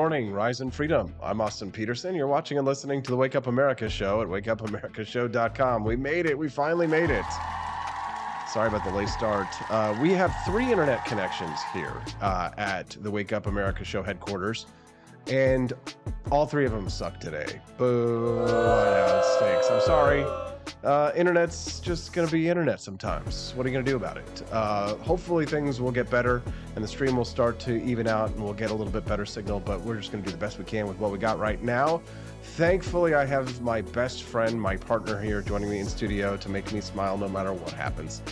morning, rise in freedom. I'm Austin Peterson. You're watching and listening to the Wake Up America show at wakeupAmericaShow.com. We made it. We finally made it. Sorry about the late start. We have 3 internet connections here at the Wake Up America show headquarters, and all 3 of them suck today. Boo. I know, it stinks. I'm sorry. Internet's just going to be internet sometimes. What are you going to do about it? Hopefully things will get better and the stream will start to even out and we'll get a little bit better signal, but we're just going to do the best we can with what we got right now. Thankfully, I have my best friend, my partner here joining me in studio to make me smile no matter what happens.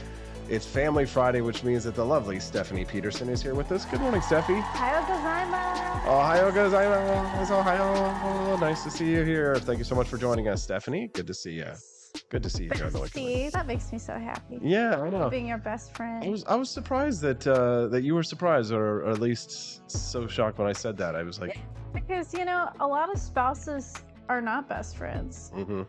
It's Family Friday, which means that the lovely Stephanie Peterson is here with us. Good morning, Steffi. Ohio gozaimasu. Ohio gozaimasu. Ohio. Nice to see you here. Thank you so much for joining us, Stephanie. Good to see you. Good to see you here. See, that makes me so happy. Yeah, I know. Being your best friend. I was surprised that you were surprised, or at least so shocked when I said that. I was like, because a lot of spouses are not best friends. mm-hmm.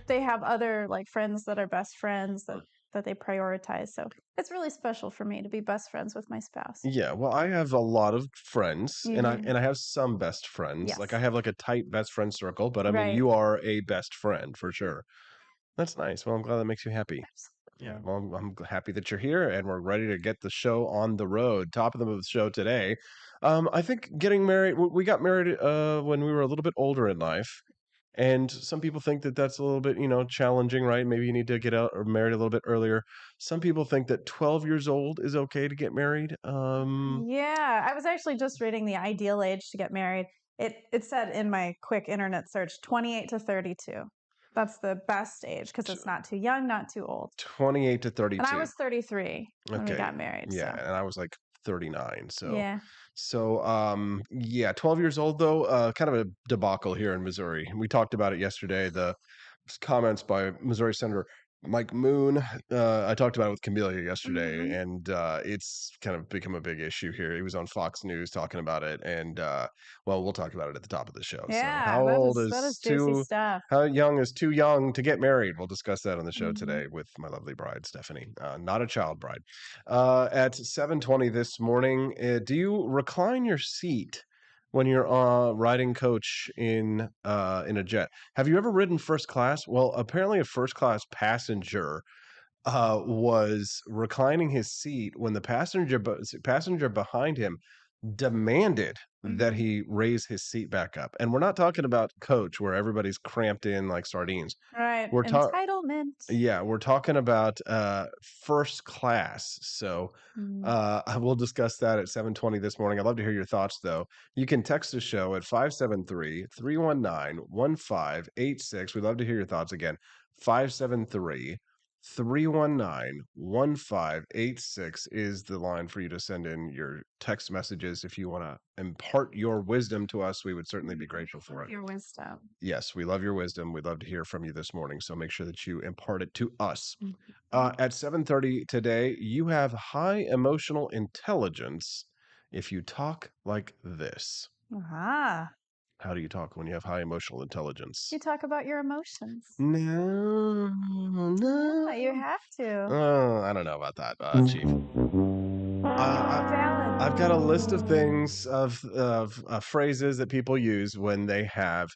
They have other friends that are best friends that they prioritize. So it's really special for me to be best friends with my spouse. Yeah, well, I have a lot of friends, and I have some best friends. Yes. Like I have like a tight best friend circle, but I mean, Right. you are a best friend for sure. That's nice. Well, I'm glad that makes you happy. Absolutely. Yeah, well, I'm happy that you're here and we're ready to get the show on the road. Top of the show today. I think getting married, we got married when we were a little bit older in life. And some people think that that's a little bit, challenging, right? Maybe you need to get out or married a little bit earlier. Some people think that 12 years old is okay to get married. Yeah, I was actually just reading the ideal age to get married. It said in my quick internet search, 28 to 32. That's the best age because it's not too young, not too old. 28 to 32. And I was 33 when we Okay. got married. Yeah, So. and I was like 39. So Yeah. So, yeah, 12 years old though, kind of a debacle here in Missouri. We talked about it yesterday. The comments by Missouri Senator Mike Moon. I talked about it with Camelia yesterday, and it's kind of become a big issue here. He was on Fox News talking about it, and well, we'll talk about it at the top of the show. Yeah, so, how old that is juicy too? stuff. How young is too young to get married? We'll discuss that on the show Mm-hmm. today with my lovely bride, Stephanie. Not a child bride. At 7:20 this morning, do you recline your seat when you're riding coach in a jet? Have you ever ridden first class? Well, apparently a first class passenger was reclining his seat when the passenger behind him demanded that he raise his seat back up. And we're not talking about coach where everybody's cramped in like sardines. Right. We're Entitlement. Yeah, we're talking about first class. So I will discuss that at 7:20 this morning. I'd love to hear your thoughts though. You can text the show at 573-319-1586. We'd love to hear your thoughts again. 573-319-1586 is the line for you to send in your text messages if you want to impart your wisdom to us. We would certainly be grateful for it. Your wisdom. Yes, we love your wisdom. We'd love to hear from you this morning. So make sure that you impart it to us. At 7:30 today, you have high emotional intelligence if you talk like this. Ah. How do you talk when you have high emotional intelligence? You talk about your emotions. No. Yeah, you have to. I don't know about that, Chief. Valid. I've got a list of things of phrases that people use when they have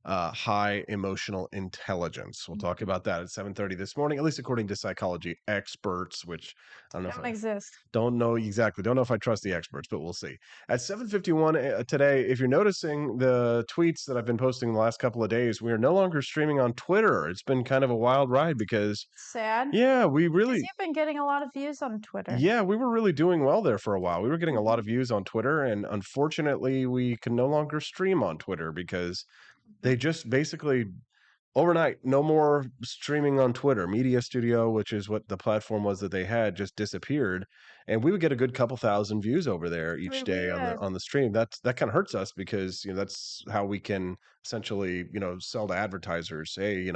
high emotional intelligence. We'll talk about that at 7:30 this morning, at least according to psychology experts, which I don't know Don't exist. Don't know exactly. Don't know if I trust the experts, but we'll see. At 7:51 today, if you're noticing the tweets that I've been posting the last couple of days, we are no longer streaming on Twitter. It's been kind of a wild ride because sad. Yeah, we really You've been getting a lot of views on Twitter. Yeah, we were really doing well there for a while. We were getting a lot of views on Twitter, and unfortunately, we can no longer stream on Twitter because they just basically overnight, no more streaming on Twitter. Media Studio, which is what the platform was that they had, just disappeared, and we would get a good couple thousand views over there each day on the stream. That kind of hurts us because that's how we can essentially sell to advertisers. Hey,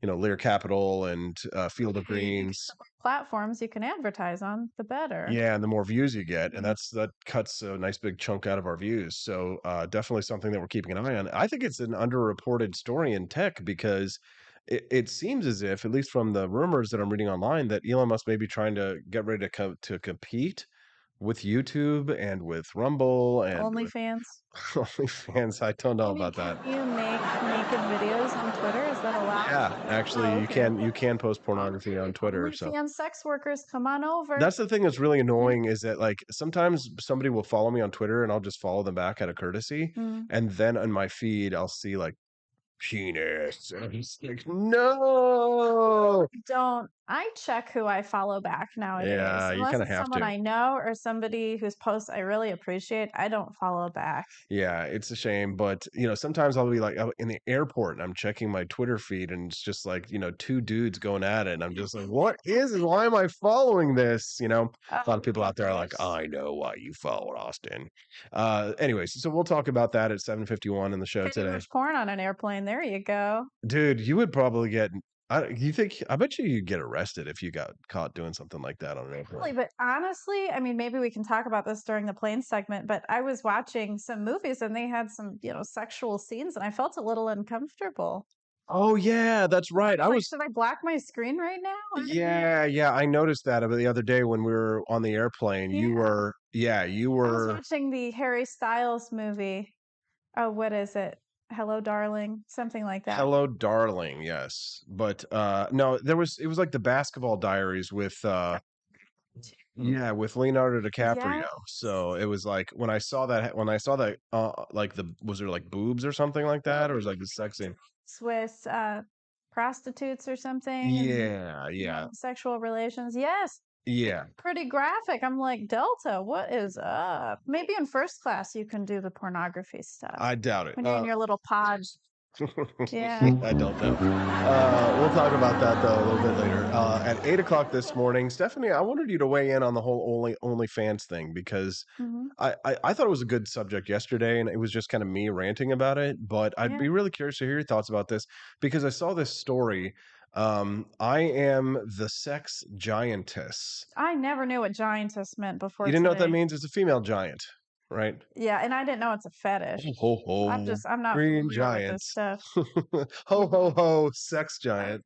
Lear Capital and Field of Greens. Platforms you can advertise on, the better. Yeah, and the more views you get, and that cuts a nice big chunk out of our views. So definitely something that we're keeping an eye on. I think it's an underreported story in tech because it seems as if, at least from the rumors that I'm reading online, that Elon Musk may be trying to get ready to compete with YouTube and with Rumble and with OnlyFans. OnlyFans. I don't know I mean, about can that. you make naked videos on Twitter? Is that allowed? Yeah, actually, Oh, okay. you can post pornography on Twitter. So OnlyFans sex workers, come on over. that's the thing that's really annoying is that like sometimes somebody will follow me on Twitter and I'll just follow them back out of courtesy, Mm. and then on my feed I'll see like penis, and I'm just like, no. Don't I check who I follow back nowadays? Yeah, you Unless kind of it's have someone to. I know or somebody whose posts I really appreciate, I don't follow back. Yeah, it's a shame, but sometimes I'll be like in the airport and I'm checking my Twitter feed and it's just like, two dudes going at it. And I'm just like, what is it? Why am I following this? A lot of people out there are like, I know why you followed Austin. Anyways, so we'll talk about that at 7:51 in the show Can you today. watch porn on an airplane? There you go. Dude, you would probably I bet you'd get arrested if you got caught doing something like that on an Really, airplane. but honestly, I mean, maybe we can talk about this during the plane segment, but I was watching some movies and they had some, sexual scenes and I felt a little uncomfortable. Oh yeah, that's right. I'm like, should I block my screen right now? Yeah, yeah, I noticed that about the other day when we were on the airplane. Yeah. You I was were watching the Harry Styles movie. Oh, what is it? Hello, Darling, something like that. Hello, Darling. Yes, but no, it was like the Basketball Diaries with yeah, with Leonardo DiCaprio. Yeah, So it was like when I saw that like the was there like boobs or something like that, or was it like the sex scene? it's with prostitutes or something and Yeah, yeah, sexual relations. Yes, yeah. pretty graphic. I'm like, Delta, what is up? Maybe in first class you can do the pornography stuff I doubt it. when you're in your little pod. Yeah. I don't know. We'll talk about that though a little bit later. At 8 o'clock this morning, Stephanie, I wanted you to weigh in on the whole OnlyFans thing because Hmm. I thought it was a good subject yesterday, and it was just kind of me ranting about it. But I'd Yeah. be really curious to hear your thoughts about this because I saw this story. I am the sex giantess. I never knew what giantess meant You before didn't know what that today. means? It's a female giant, right? Yeah, and I didn't know it's a Ho fetish. ho ho, I'm not green familiar with this giants. stuff. Ho ho ho, sex giant.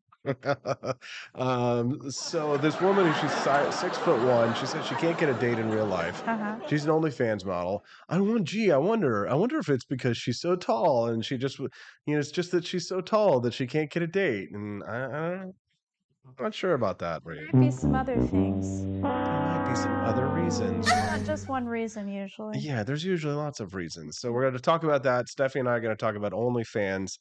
So this woman, she's 6'1". She said she can't get a date in real life. Uh-huh. She's an OnlyFans model. I wonder if it's because she's so tall and she just, it's just that she's so tall that she can't get a date. And I'm not sure about that, Ray. Might be some other things. There might be some other reasons. Not just one reason usually. Yeah, there's usually lots of reasons. So we're going to talk about that. Stephanie and I are going to talk about OnlyFans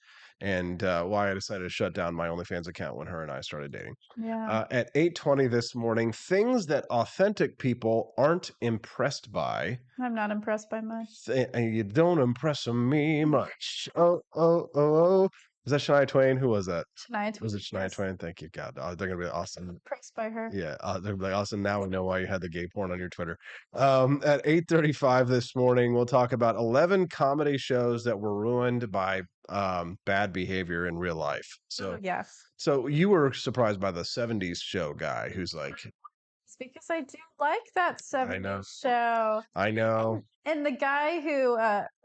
and why I decided to shut down my OnlyFans account when her and I started dating. Yeah. At 8:20 this morning, things that authentic people aren't impressed by. I'm not impressed by much. And you don't impress me much. Oh, oh, oh, oh. Is that Shania Twain? Who was that? Shania Was Twain. it Shania Twain? Thank you, God. Oh, they're going to be awesome. Impressed by her. Yeah, they're like, awesome. Now we know why you had the gay porn on your Twitter. At 8:35 this morning, we'll talk about 11 comedy shows that were ruined by bad behavior in real life. Oh, yes. So you were surprised by the 70s show guy who's like, It's because I do like that I know, 70s show. I know, And the guy who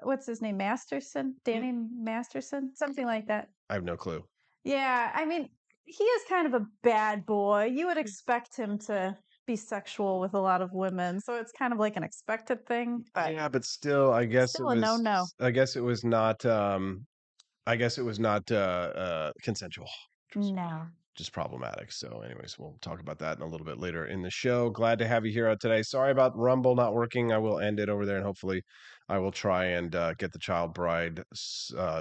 what's his name? Masterson? Danny Masterson? Something like that. I have no clue. Yeah, I mean, he is kind of a bad boy. You would expect him to be sexual with a lot of women, so it's kind of like an expected thing, but Yeah, but still, still a no-no. I guess it was not, consensual. No. Just problematic. So, anyways, we'll talk about that in a little bit later in the show. Glad to have you here today. Sorry about Rumble not working. I will end it over there, and hopefully, I will try and get the Child Bride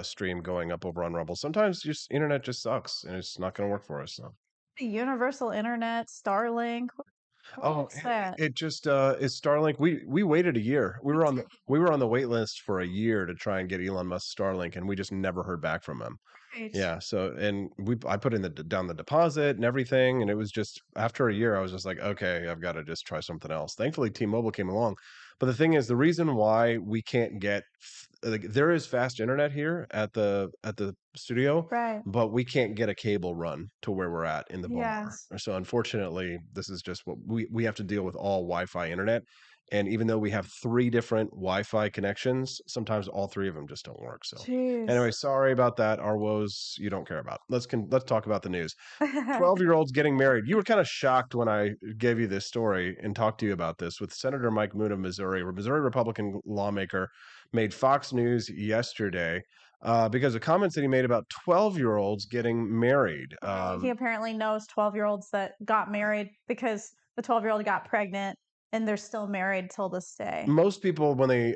stream going up over on Rumble. Sometimes just internet just sucks, and it's not going to work for us. So. The Universal Internet, Starlink. Oh, What's that? it just is Starlink. We waited a year. We were on the wait list for a year to try and get Elon Musk Starlink, and we just never heard back from him. Right. Yeah, so and I put in down the deposit and everything, and it was just after a year, I was just like, okay, I've got to just try something else. Thankfully, T-Mobile came along, but the thing is, the reason why we can't get like there is fast internet here at the studio, Right. but we can't get a cable run to where we're at in the bar. Yes. So unfortunately, this is just what we have to deal with all Wi-Fi internet. And even though we have 3 different Wi-Fi connections, sometimes all 3 of them just don't work. So Jeez. anyway, sorry about that. Our woes you don't care about. Let's talk about the news. 12-year-olds getting married. You were kind of shocked when I gave you this story and talked to you about this with Senator Mike Moon of Missouri. A Missouri Republican lawmaker made Fox News yesterday because of comments that he made about 12-year-olds getting married. Well, he apparently knows 12-year-olds that got married because the 12-year-old got pregnant and they're still married till this day. Most people, when they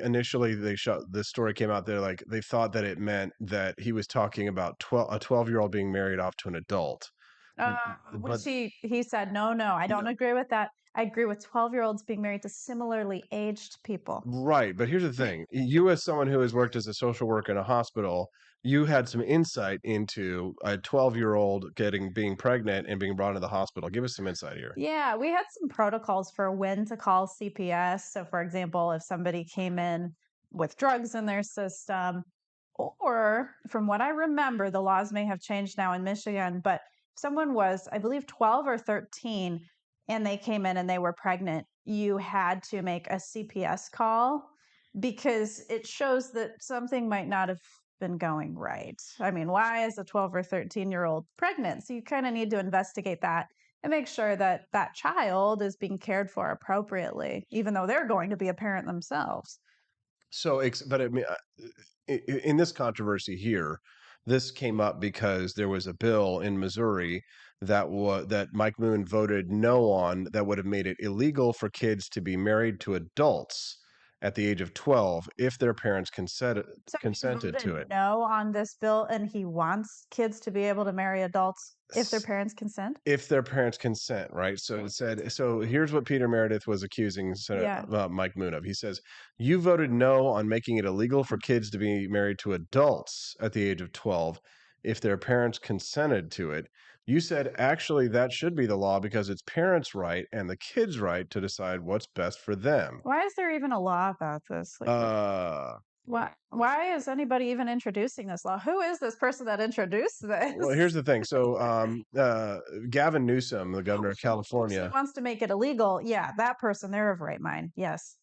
shot this story came out, they thought that it meant that he was talking about a 12-year-old being married off to an adult. Which But he said, no, I don't no, agree with that. I agree with 12-year-olds being married to similarly aged people. right, but here's the thing. You, as someone who has worked as a social worker in a hospital, you had some insight into a 12-year-old being pregnant and being brought into the hospital. Give us some insight here. Yeah, we had some protocols for when to call CPS. So, for example, if somebody came in with drugs in their system, or from what I remember, the laws may have changed now in Michigan, but if someone was, I believe, 12 or 13 and they came in and they were pregnant, you had to make a CPS call because it shows that something might not have been going right. I mean, why is a 12 or 13-year-old pregnant? So, you kind of need to investigate that and make sure that that child is being cared for appropriately, even though they're going to be a parent themselves. So, but I mean, in this controversy here, this came up because there was a bill in Missouri that Mike Moon voted no on that would have made it illegal for kids to be married to adults at the age of 12 if their parents So he consented to voted it. no on this bill, and he wants kids to be able to marry adults if their S- parents consent. If their parents consent, right? So it said, so here's what Peter Meredith was accusing Yeah. Mike Moon of. He says, you voted no on making it illegal for kids to be married to adults at the age of 12 if their parents consented to it. You said, actually, that should be the law because it's parents' right and the kids' right to decide what's best for them. Why is there even a law about this? Like, Uh, why is anybody even introducing this law? Who is this person that introduced well, this? here's the thing. So, Gavin Newsom, the governor of Who California, wants to make it illegal? Yeah, that person, they're of right mind. Yes.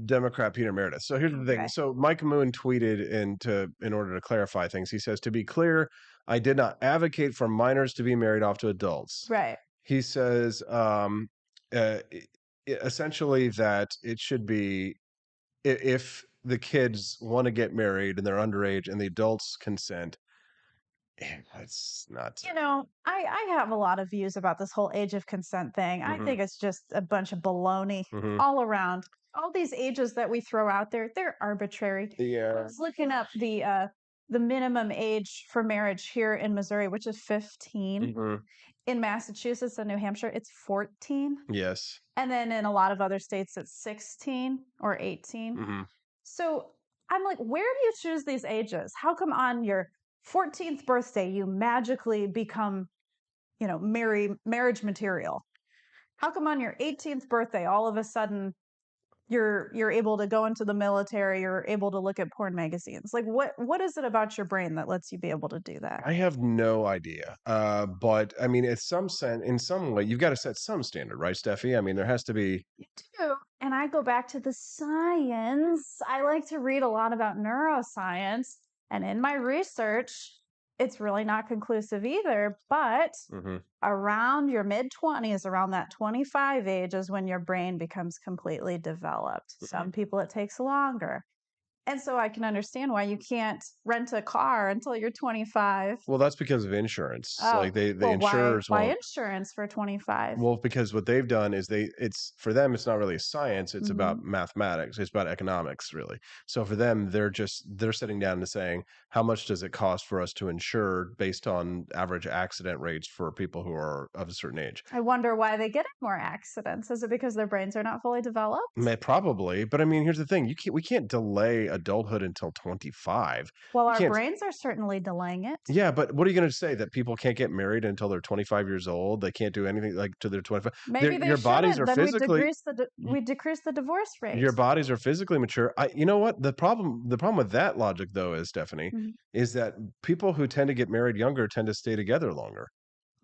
Democrat Peter Meredith. So here's the thing. Okay. So Mike Moon tweeted in order to clarify things. He says, to be clear, I did not advocate for minors to be married off to adults. Right. He says essentially that it should be if the kids want to get married and they're underage and the adults consent. It's not. I have a lot of views about this whole age of consent thing. I Mm-hmm, think it's just a bunch of baloney mm-hmm. all around. All these ages that we throw out there, they're arbitrary. I Yeah. was looking up the minimum age for marriage here in Missouri, which is 15. Mm-hmm. In Massachusetts and New Hampshire, it's 14. Yes. And then in a lot of other states, it's 16 or 18. Mm-hmm. So I'm like, where do you choose these ages? How come on your 14th birthday you magically become, marriage material? How come on your 18th birthday all of a sudden you're able to go into the military, you're able to look at porn magazines? Like what is it about your brain that lets you be able to do that? I have no idea. But I mean, in some way, you've got to set some standard, right, Steffi? I mean, there has to be. You do. And I go back to the science. I like to read a lot about neuroscience. And in my research, it's really not conclusive either. But Mm-hmm. around your mid 20s, around that 25 age, is when your brain becomes completely developed. Some people it takes longer. And so I can understand why you can't rent a car until you're 25. Well, that's because of insurance. Oh, Like the well, insurers why won't. insurance for 25? Well, because what they've done is it's for them, it's not really science. It's about Mhm. mathematics. It's about economics, really. So for them, they're sitting down and saying, how much does it cost for us to insure based on average accident rates for people who are of a certain age? I wonder why they get in more accidents. Is it because their brains are not fully developed? Probably, but I mean, here's the thing: we can't delay adulthood until 25. Well, You our can't. brains are certainly delaying it. Yeah, but what are you going to say that people can't get married until they're 25 years old? They can't do anything like to their 25. Maybe they Your bodies shouldn't. are Then physically we decrease the divorce rate. your bodies are physically mature. You know what? The problem with that logic though is, Stephanie, Mhm. is that people who tend to get married younger tend to stay together longer.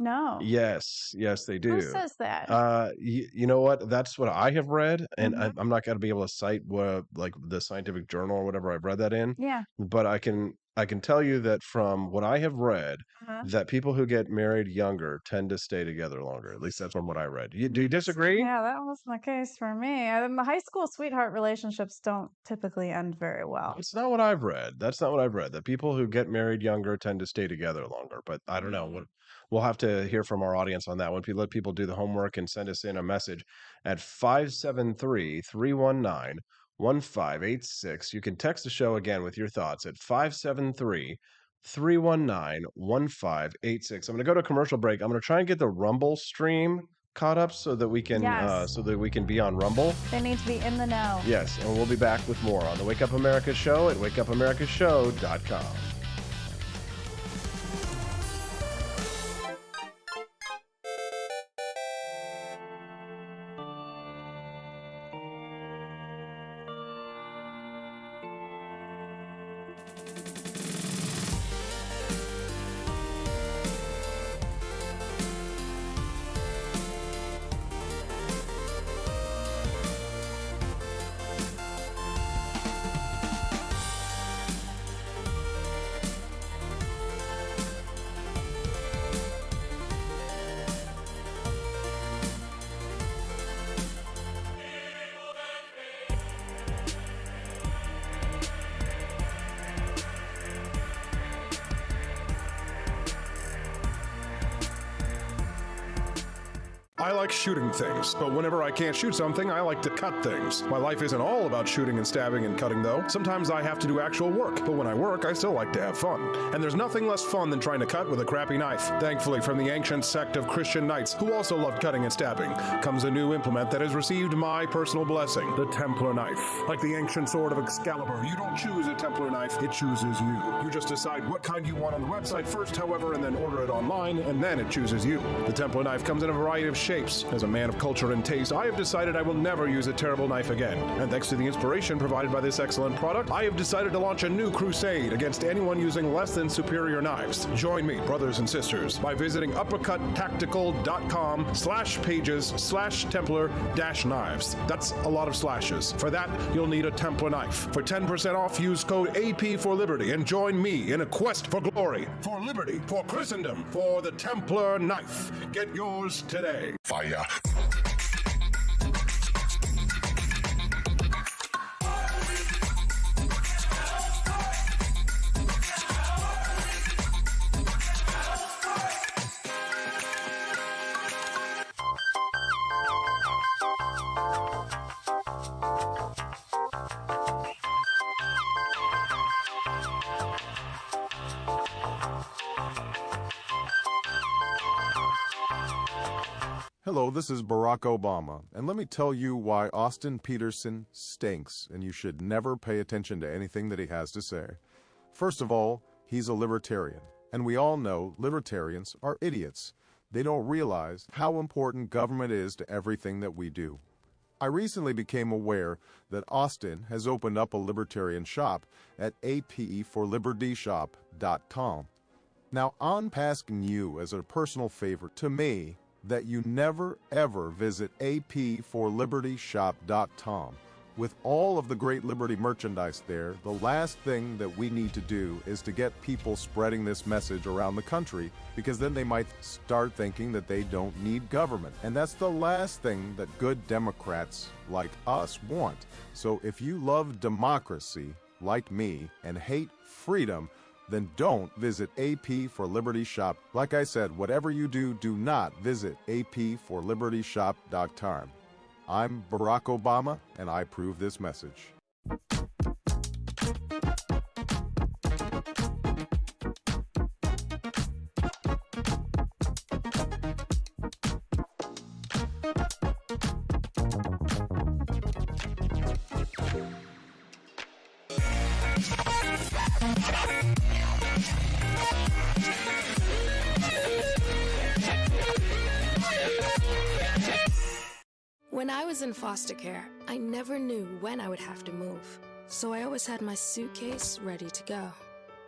No. Yes, yes, they Who do. says that? You know what? That's what I have read, and Mhm. I'm not gonna be able to cite what, like, the scientific journal or whatever I've read that in, Yeah. but I can tell you that from what I have read, Uh-huh. that people who get married younger tend to stay together longer. At least that's from what I read. Do you disagree? Yeah, that wasn't the case for me. And the high school sweetheart relationships don't typically end very well. That's not what I've read. That's not what I've read. That people who get married younger tend to stay together longer. But I don't know. We'll have to hear from our audience on that one. Let people do the homework and send us in a message at 573-319-1586. You can text the show again with your thoughts at 573-319-1586. I'm going to go to a commercial break. I'm going to try and get the Rumble stream caught up so that we can Yes. be on Rumble. They need to be in the know. Yes, and we'll be back with more on the Wake Up America Show at wakeupAmericaShow.com. I like shooting things, but whenever I can't shoot something, I like to cut things. My life isn't all about shooting and stabbing and cutting, though. Sometimes I have to do actual work, but when I work, I still like to have fun. And there's nothing less fun than trying to cut with a crappy knife. Thankfully, from the ancient sect of Christian knights, who also loved cutting and stabbing, comes a new implement that has received my personal blessing, the Templar knife. Like the ancient sword of Excalibur, you don't choose a Templar knife, it chooses you. You just decide what kind you want on the website first, however, and then order it online, and then it chooses you. The Templar knife comes in a variety of shapes. As a man of culture and taste, I have decided I will never use a terrible knife again. And thanks to the inspiration provided by this excellent product, I have decided to launch a new crusade against anyone using less than superior knives. Join me, brothers and sisters, by visiting uppercuttactical.com/pages/Templar-knives. That's a lot of slashes. For that, you'll need a Templar knife. For 10% off, use code AP for Liberty and join me in a quest for glory, for liberty, for Christendom, for the Templar knife. Get yours today. Fire. Hello, this is Barack Obama, and let me tell you why Austin Peterson stinks, and you should never pay attention to anything that he has to say. First of all, he's a libertarian, and we all know libertarians are idiots. They don't realize how important government is to everything that we do. I recently became aware that Austin has opened up a libertarian shop at apforlibertyshop.com. Now, I'm asking you as a personal favor to me that you never ever visit apforlibertyshop.com. With all of the great Liberty merchandise there, the last thing that we need to do is to get people spreading this message around the country, because then they might start thinking that they don't need government. And that's the last thing that good Democrats like us want. So if you love democracy, like me, and hate freedom, then don't visit AP for Liberty Shop. Like I said, whatever you do, do not visit apforlibertyshop.com. I'm Barack Obama, and I approve this message. When I was in foster care, I never knew when I would have to move, so I always had my suitcase ready to go.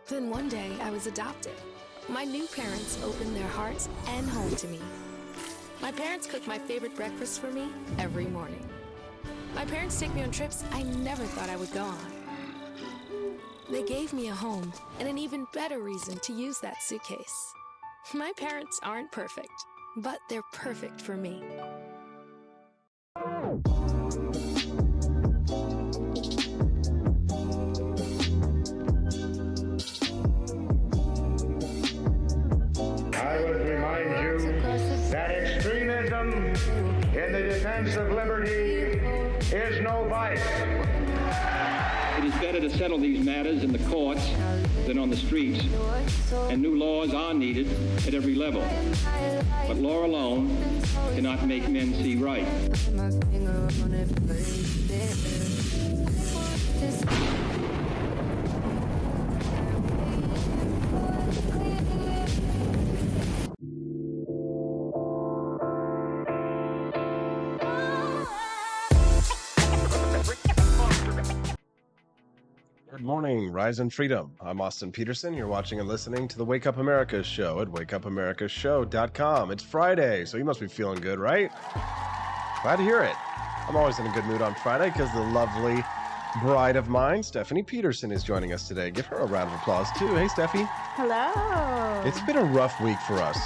Then one day, I was adopted. My new parents opened their hearts and home to me. My parents cook my favorite breakfast for me every morning. My parents take me on trips I never thought I would go on. They gave me a home and an even better reason to use that suitcase. My parents aren't perfect, but they're perfect for me. I would remind you that extremism in the defense of liberty is no vice. It is better to settle these matters in the courts than on the streets, and new laws are needed at every level. But law alone cannot make men see right. Good morning, Rise and Freedom. I'm Austin Peterson. You're watching and listening to the Wake Up America show at wakeupAmericaShow.com. It's Friday, so you must be feeling good, right? Glad to hear it. I'm always in a good mood on Friday because the lovely bride of mine, Stephanie Peterson, is joining us today. Give her a round of applause, too. Hey, Steffi. Hello. It's been a rough week for us.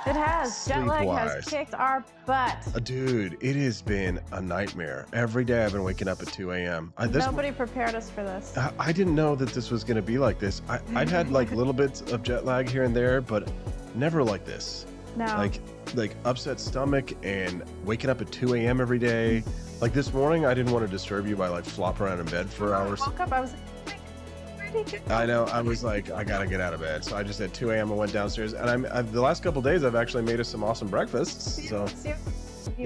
It has. Jet lag has Sleep-wise. kicked our butt. Dude, it has been a nightmare. Every day I've been waking up at 2 a.m. Nobody prepared us for this. I didn't know that this was going to be like this. I've had like little bits of jet lag here and there, but never like this. No. Like upset stomach and waking up at 2 a.m. every day. Like this morning, I didn't want to disturb you by like flopping around in bed for hours. I woke up, I was like, ready to go. I know. I was like, I gotta get out of bed. So I just at 2 a.m. I went downstairs, and I've the last couple days I've actually made us some awesome breakfasts. So You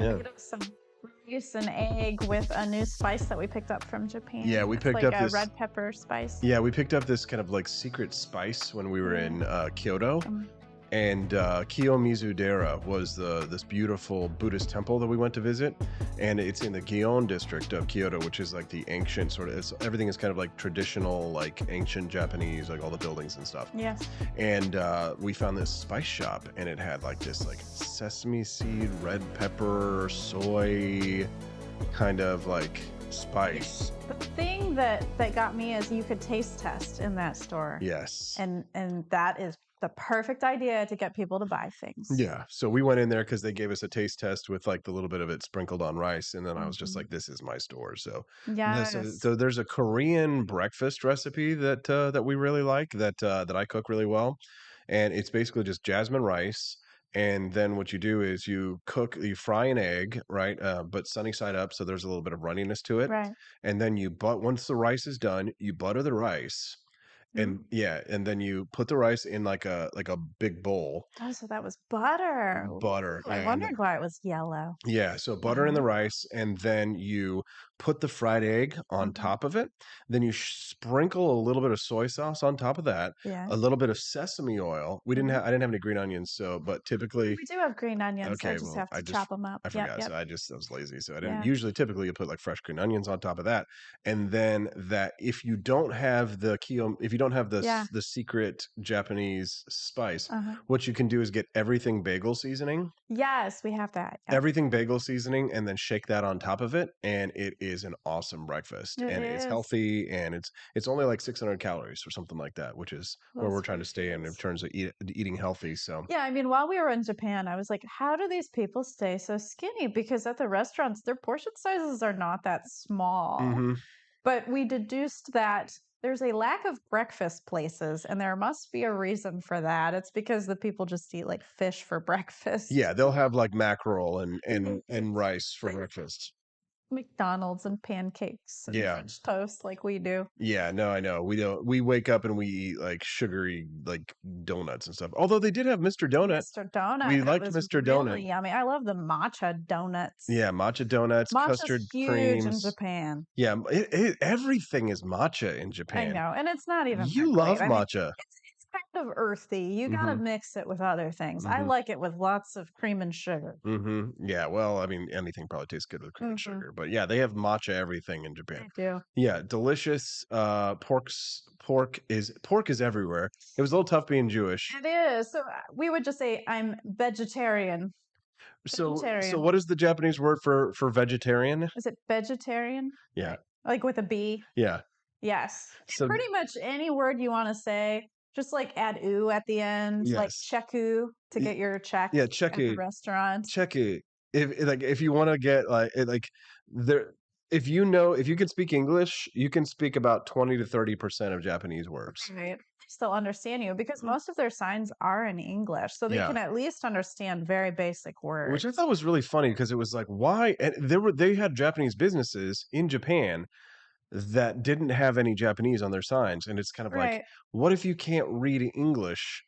yeah. made us some rice and egg with a new spice that we picked up from Japan. Yeah, we It's picked like up a this- red pepper spice. yeah, we picked up this kind of like secret spice when we were in Kyoto. And Kiyomizu-dera was this beautiful Buddhist temple that we went to visit, and it's in the Gion district of Kyoto, which is like the ancient sort of. Everything is kind of like traditional, like ancient Japanese, like all the buildings and stuff. Yes. And we found this spice shop, and it had like this like sesame seed, red pepper, soy, kind of like spice. The thing that got me is you could taste test in that store. Yes. And that is the perfect idea to get people to buy things. Yeah. So we went in there because they gave us a taste test with like the little bit of it sprinkled on rice. And then I was just like, this is my store. So, Yes. so there's a Korean breakfast recipe that we really like that I cook really well. And it's basically just jasmine rice. And then what you do is you fry an egg, right? But sunny side up. So there's a little bit of runniness to it. Right. And then once the rice is done, you butter the rice. And and then you put the rice in like a big bowl. Oh, so that was butter. Butter. I and- wondered why it was yellow. Yeah, so butter in the rice, and then you put the fried egg on top of it. Then you sprinkle a little bit of soy sauce on top of that. Yeah. A little bit of sesame oil. I didn't have any green onions, but typically We do have green onions. Okay, I just well, have to chop them up. I Yep, forgot. yep. So I was lazy. So I didn't Yeah. typically you put like fresh green onions on top of that. And then if you don't have the the secret Japanese spice, what you can do is get everything bagel seasoning. Yes, we have that. Yep. Everything bagel seasoning, and then shake that on top of it, and it is an awesome breakfast. It And it's is. healthy, and it's only like 600 calories or something like that, which is where That's we're trying to stay in terms of eating healthy. So Yeah, I mean, while we were in Japan, I was like, how do these people stay so skinny? Because at the restaurants, their portion sizes are not that small. Mhm. But we deduced that there's a lack of breakfast places, and there must be a reason for that. It's because the people just eat like fish for breakfast. yeah, they'll have like mackerel and rice for breakfast. McDonald's and pancakes and Yeah. French toast like we do. Yeah, no, I know. We don't. We wake up and we eat like sugary like donuts and stuff. Although they did have Mr. Donut. Mr. Donut. We that liked was Mr. Donut. really yummy. I love the matcha donuts. Yeah, matcha donuts, Matcha's custard huge creams. in Japan. Yeah, everything is matcha in Japan. I know, and it's not even. You that love great. I mean, matcha. it's kind of earthy. You got to mix it with other things. I like it with lots of cream and sugar. Yeah, well, I mean, anything probably tastes good with cream and sugar, but yeah, they have matcha everything in Japan. I do. Yeah, delicious. Pork is everywhere. It was a little tough being Jewish. It is. So we would just say I'm vegetarian. So Vegetarian. what is the Japanese word for vegetarian? Is it vegetarian? Yeah, Like with a B? yeah. Yes. So Pretty much any word you want to say, just like add "oo" at the end, like yes, cheku to get your check yeah. at the restaurant. Check it. If you want to get like there, if you can speak English, you can speak about 20 to 30% of Japanese words. Right. Still understand you because most of their signs are in English, so they Yeah. can at least understand very basic words. Which I thought was really funny because it was like, why? And they had Japanese businesses in Japan that didn't have any Japanese on their signs, and it's kind of like, Right. what if you can't read English?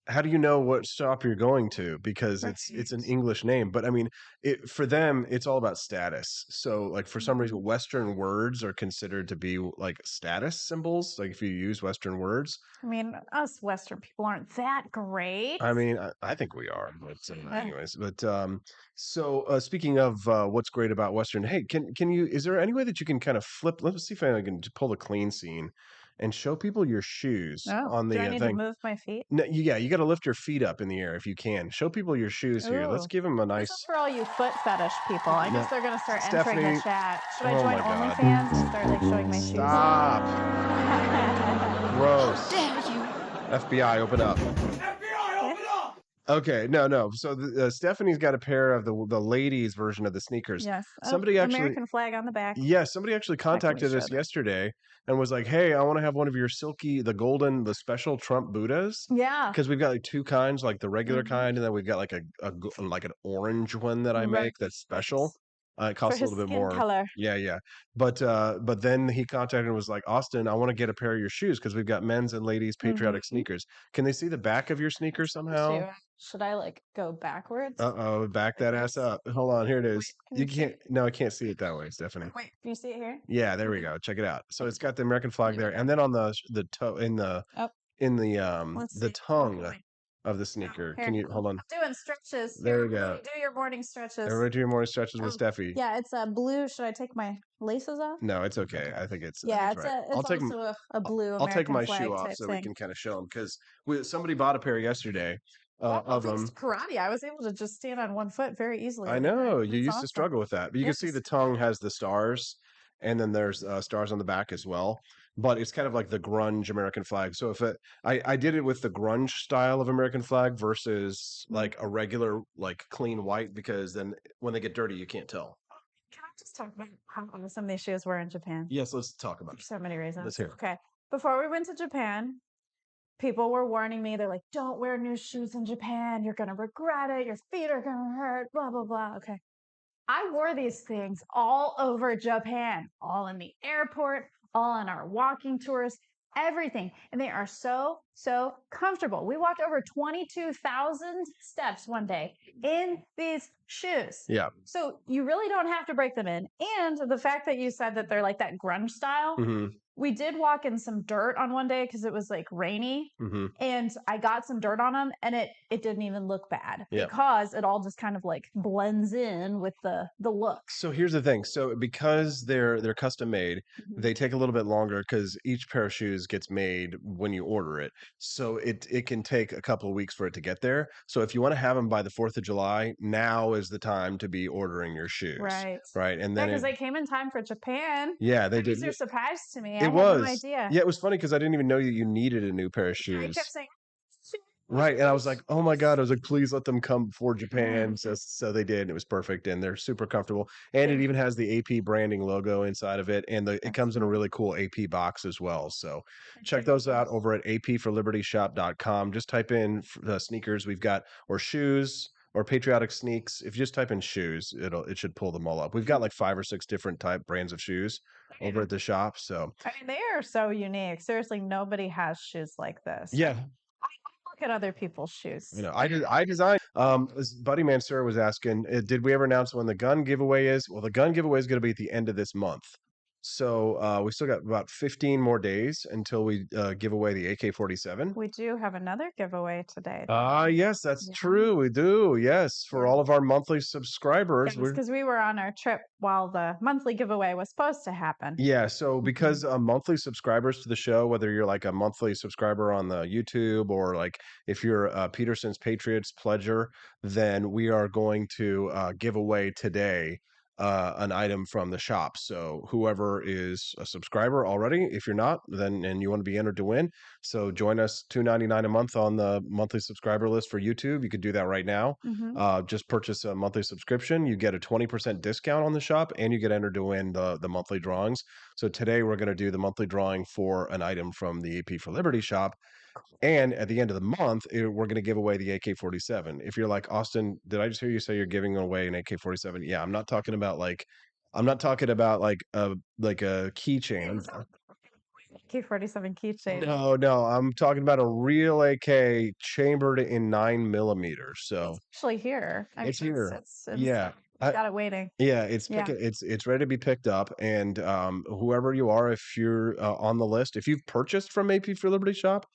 How do you know what stop you're going to? Because it's an English name. But I mean, for them, it's all about status. So like for some reason, Western words are considered to be like status symbols. Like if you use Western words, I mean, us Western people aren't that great. I mean, I think we are, but anyways. But so speaking of what's great about Western, hey, can you? Is there any way that you can kind of flip? Let's see if I can pull the clean scene and show people your shoes on the do I need to thing. move my feet? No, yeah, you got to lift your feet up in the air if you can. Show people your shoes here. Let's Ooh. give them a This nice. is for all you foot fetish people. I guess they're going to start entering Stephanie, the chat. Should I oh join my God. OnlyFans and start like showing my shoes? Stop. Gross. Dare you? FBI, open up. Okay, no. So Stephanie's got a pair of the ladies' version of the sneakers. Yes. Somebody actually, American flag on the back. yeah, somebody actually contacted us should. yesterday and was like, "Hey, I want to have one of your the special Trump Buddhas." Yeah. Because we've got like two kinds, like the regular kind, and then we've got like like an orange one that I make that's special. It costs For a his little bit skin more. color. Yeah. But then he contacted and was like, Austin, I want to get a pair of your shoes because we've got men's and ladies patriotic sneakers. Can they see the back of your sneaker somehow? Should I like go backwards? Uh-oh, back that ass up. Hold on, here it is. Can You you see can't. No, I can't see it that way, Stephanie. Wait, can you see it here? Yeah, there we go. Check it out. So it's got the American flag there, and then on the toe Oh, in the let's the see. tongue Okay. of the sneaker. Here. Can you hold on? Doing stretches. There we go. Do your morning stretches. Everybody do your morning stretches with Steffi. Yeah, it's a blue. Should I take my laces off? No, it's okay. I think it's Yeah, it's right. it's also a blue I'll take American my flag shoe off type so thing. we can kind of show them because somebody bought a pair yesterday Wow, of thanks them. to karate, I was able to just stand on one foot very easily. I know you That's used awesome. to struggle with that, but you can see Yes. the tongue has the stars, and then there's stars on the back as well. But it's kind of like the grunge American flag. So if I did it with the grunge style of American flag versus like a regular like clean white because then when they get dirty you can't tell. Can I just talk about how awesome these shoes were in Japan? Yes, let's talk about For it. so many reasons. Let's hear it. Okay. Before we went to Japan, people were warning me. They're like, don't wear new shoes in Japan. You're going to regret it. Your feet are going to hurt, blah, blah, blah. Okay. I wore these things all over Japan, all in the airport, all on our walking tours, everything. And they are so comfortable. We walked over 22,000 steps one day in these shoes. Yeah. So you really don't have to break them in. And the fact that you said that they're like that grunge style, we did walk in some dirt on one day because it was like rainy, and I got some dirt on them, and it didn't even look bad because it all just kind of like blends in with the look. So here's the thing. So because they're custom made, they take a little bit longer because each pair of shoes gets made when you order it. So it can take a couple of weeks for it to get there. So if you want to have them by the 4th of July, now is the time to be ordering your shoes. Right. And then because they came in time for Japan. Yeah, they did. These are a surprise to me. It was. No idea. Yeah, it was funny because I didn't even know that you needed a new pair of shoes. I kept saying, right. And I was like, oh my God. I was like, please let them come before Japan. So they did. And it was perfect. And they're super comfortable. And it even has the AP branding logo inside of it. And it comes in a really cool AP box as well. So check those out over at apforlibertyshop.com. Just type in sneakers we've got or shoes or patriotic sneaks. If you just type in shoes, it should pull them all up. We've got like 5 or 6 different brands of shoes over at the shop. So I mean, they are so unique. Seriously, nobody has shoes like this. yeah. I look at other people's shoes. You know, I designed. Buddy Mansur was asking, did we ever announce when the gun giveaway is? Well, the gun giveaway is going to be at the end of this month. So we still got about 15 more days until we give away the AK-47. We do have another giveaway today. Yes, that's Yeah. true. We do. Yes, for Yeah. all of our monthly subscribers. Yes, because we were on our trip while the monthly giveaway was supposed to happen. Yeah, so because Mhm. monthly subscribers to the show, whether you're like a monthly subscriber on the YouTube or like if you're a Peterson's Patriots pledger, then we are going to give away today an item from the shop. So whoever is a subscriber already, if you're not, then and you want to be entered to win, so join us $2.99 a month on the monthly subscriber list for YouTube. You could do that right now. Mhm. Just purchase a monthly subscription. You get a 20% discount on the shop, and you get entered to win the monthly drawings. So today we're going to do the monthly drawing for an item from the AP for Liberty shop. And at the end of the month, we're going to give away the AK-47. If you're like, Austin, did I just hear you say you're giving away an AK-47? Yeah, I'm not talking about like a keychain. K-47 keychain. No, I'm talking about a real AK chambered in 9mm. So It's actually here. I it's mean, here. it's Yeah. I, got it waiting. Yeah, Yeah. it's ready to be picked up, and whoever you are, if you're on the list, if you've purchased from AP for Liberty Shop,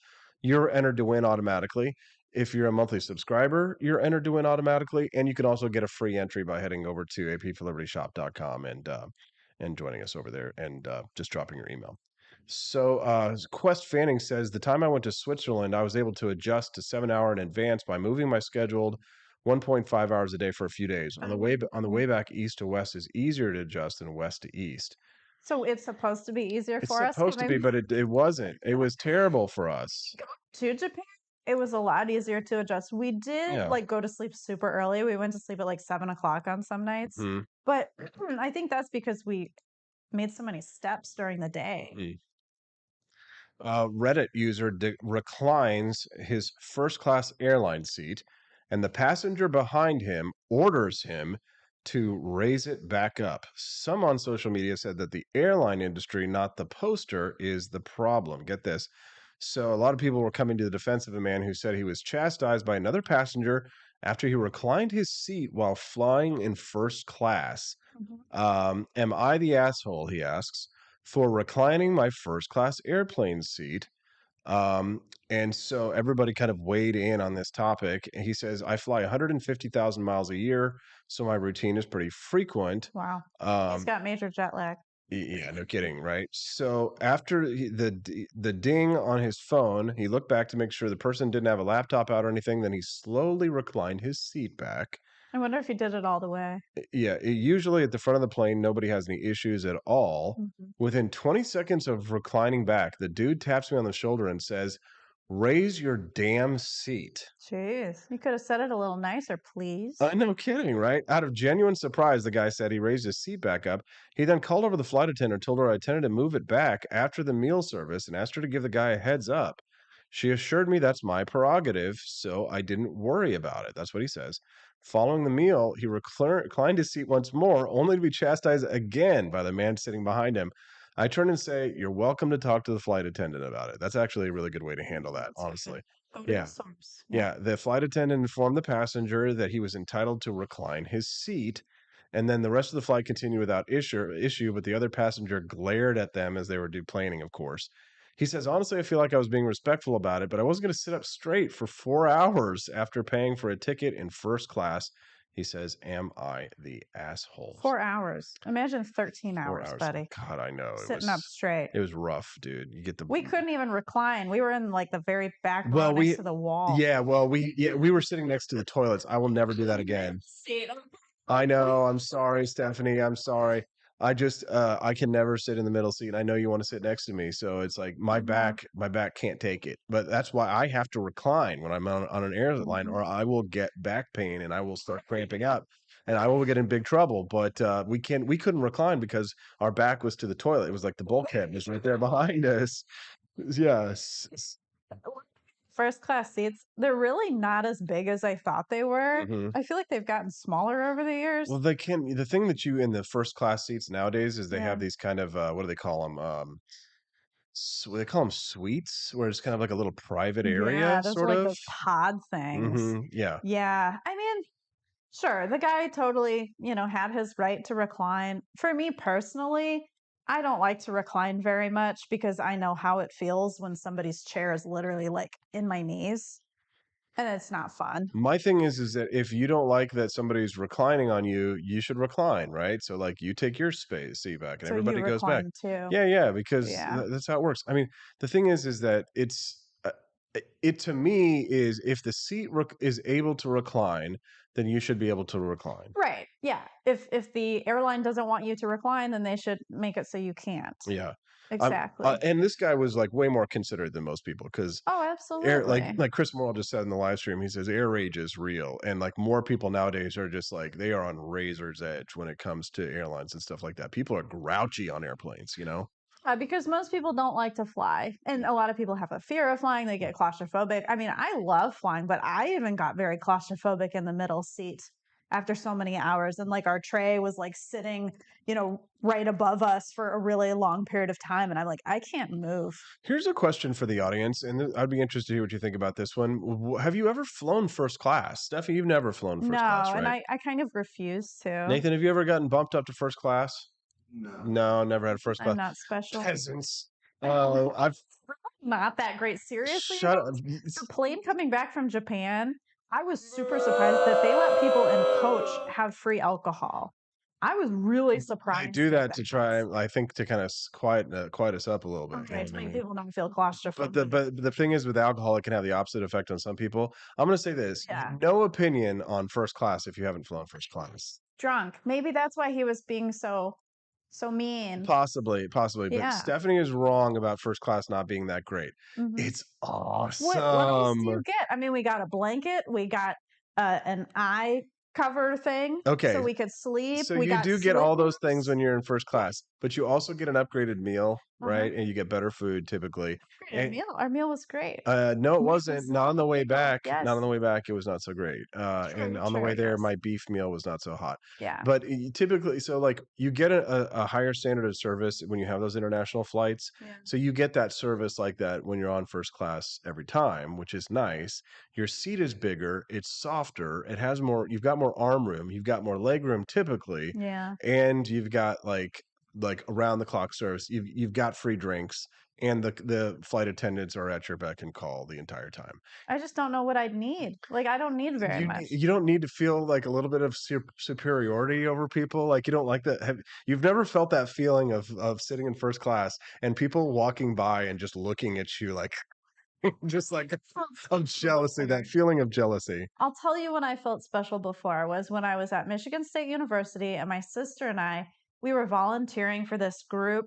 you're entered to win automatically. If you're a monthly subscriber, you're entered to win automatically, and you can also get a free entry by heading over to apforlibertyshop.com and joining us over there and just dropping your email. So Quest Fanning says the time I went to Switzerland, I was able to adjust to 7 hour in advance by moving my scheduled 1.5 hours a day for a few days. On the way back east to west is easier to adjust than west to east. So it's supposed to be easier It's for us supposed to be, but it wasn't. It was terrible for us. to Japan. It was a lot easier to adjust. We did Yeah. like go to sleep super early. We went to sleep at like 7 o'clock on some nights, Mhm. but I think that's because we made so many steps during the day. Reddit user reclines his first class airline seat, and the passenger behind him orders him to raise it back up. Some on social media said that the airline industry, not the poster, is the problem. Get this. So, a lot of people were coming to the defense of a man who said he was chastised by another passenger after he reclined his seat while flying in first class. Am I the asshole, he asks, for reclining my first class airplane seat? And so everybody kind of weighed in on this topic. And he says, I fly 150,000 miles a year, so my routine is pretty frequent. Wow. He's Um, got major jet lag. yeah, no kidding, right? So after the ding on his phone, he looked back to make sure the person didn't have a laptop out or anything. Then he slowly reclined his seat back. I wonder if he did it all the way. Yeah, usually at the front of the plane, nobody has any issues at all. Within 20 seconds of reclining back, the dude taps me on the shoulder and says, "Raise your damn seat." Jeez, you could have said it a little nicer, please. No kidding, right? Out of genuine surprise, the guy said he raised his seat back up. He then called over the flight attendant, told her I intended to move it back after the meal service, and asked her to give the guy a heads up. She assured me that's my prerogative, so I didn't worry about it. That's what he says. Following the meal, he reclined his seat once more, only to be chastised again by the man sitting behind him. I turn and say, "You're welcome to talk to the flight attendant about it." That's actually a really good way to handle that, honestly. Yeah. Yeah, the flight attendant informed the passenger that he was entitled to recline his seat, and then the rest of the flight continued without issue, but the other passenger glared at them as they were deplaning, of course. He says, honestly, I feel like I was being respectful about it, but I wasn't going to sit up straight for 4 hours after paying for a ticket in first class. He says, am I the asshole? 4 hours. Imagine 13 4 hours, buddy. God, I know. Sitting up straight. It was rough, dude. You get the. We couldn't even recline. We were in like the very back row Well, next to the wall. Yeah, well, we were sitting next to the toilets. I will never do that again. I know. I'm sorry, Stephanie. I'm sorry. I can never sit in the middle seat. I know you want to sit next to me, so it's like my back can't take it. But that's why I have to recline when I'm on an airline, or I will get back pain and I will start cramping up, and I will get in big trouble. But we couldn't recline because our back was to the toilet. It was like the bulkhead was right there behind us. Yes. First class seats, they're really not as big as I thought they were. Mhm. I feel like they've gotten smaller over the years. Well, they can. The thing that you in the first class seats nowadays is they Yeah. have these kind of what do they call them? They call them suites, where it's kind of like a little private area, Yeah, those are sort like of. those pod things. Yeah. Yeah. I mean, sure, the guy totally, had his right to recline. For me personally, I don't like to recline very much because I know how it feels when somebody's chair is literally like in my knees, and it's not fun. My thing is that if you don't like that somebody's reclining on you, you should recline, right? So like you take your seat back and So you everybody goes back. recline too. Yeah, because Yeah. that's how it works. I mean, the thing is that it to me is if the seat is able to recline, then you should be able to recline. Right. Yeah. If the airline doesn't want you to recline, then they should make it so you can't. Yeah. Exactly. And this guy was like way more considerate than most people because Oh, absolutely. like Chris Morrell just said in the live stream, he says air rage is real, and like more people nowadays are just like they are on razor's edge when it comes to airlines and stuff like that. People are grouchy on airplanes, you know. Because most people don't like to fly, and a lot of people have a fear of flying. They get claustrophobic. I mean, I love flying, but I even got very claustrophobic in the middle seat after so many hours. And like our tray was like sitting, right above us for a really long period of time, and I'm like, I can't move. Here's a question for the audience, and I'd be interested to hear what you think about this one. Have you ever flown first class? Stephanie, you've never flown first class, No, right? and I kind of refuse to. Nathan, have you ever gotten bumped up to first class? No, never had first class. I'm not special. Peasants. I've Not that great. Seriously, shut up. the plane coming back from Japan, I was super surprised that they let people in coach have free alcohol. I was really surprised. They do by that to try, I think, to kind of quiet us up a little bit. Okay, to make people not feel But claustrophobic. the thing is with alcohol, it can have the opposite effect on some people. I'm going to say this: Yeah. no opinion on first class if you haven't flown first class. Drunk. Maybe that's why he was being so mean. Possibly. But Yeah. Stephanie is wrong about first class not being that great. Mhm. It's awesome. What else do you get? I mean, we got a blanket, we got an eye cover thing, Okay. so we could sleep. So we you got do get all those things slippers. when you're in first class, but you also get an upgraded meal, right? Uh-huh. And you get better food typically. Great meal. Our meal was great. No, it wasn't. Not on the way back. Yes. Not on the way back. It was not so great. And on the way there, yes. my beef meal was not so hot. Yeah. But typically, so like you get a higher standard of service when you have those international flights. Yeah. So you get that service like that when you're on first class every time, which is nice. Your seat is bigger. It's softer. It has more. You've got more arm room. You've got more leg room typically. Yeah. And you've got like around the clock service. You've got free drinks. And the flight attendants are at your beck and call the entire time. I just don't know what I'd need. Like, I don't need very much. You don't need to feel like a little bit of superiority over people. Like you don't like that. You've never felt that feeling of sitting in first class and people walking by and just looking at you like, just like of jealousy. That feeling of jealousy. I'll tell you when I felt special before was when I was at Michigan State University, and my sister and I, we were volunteering for this group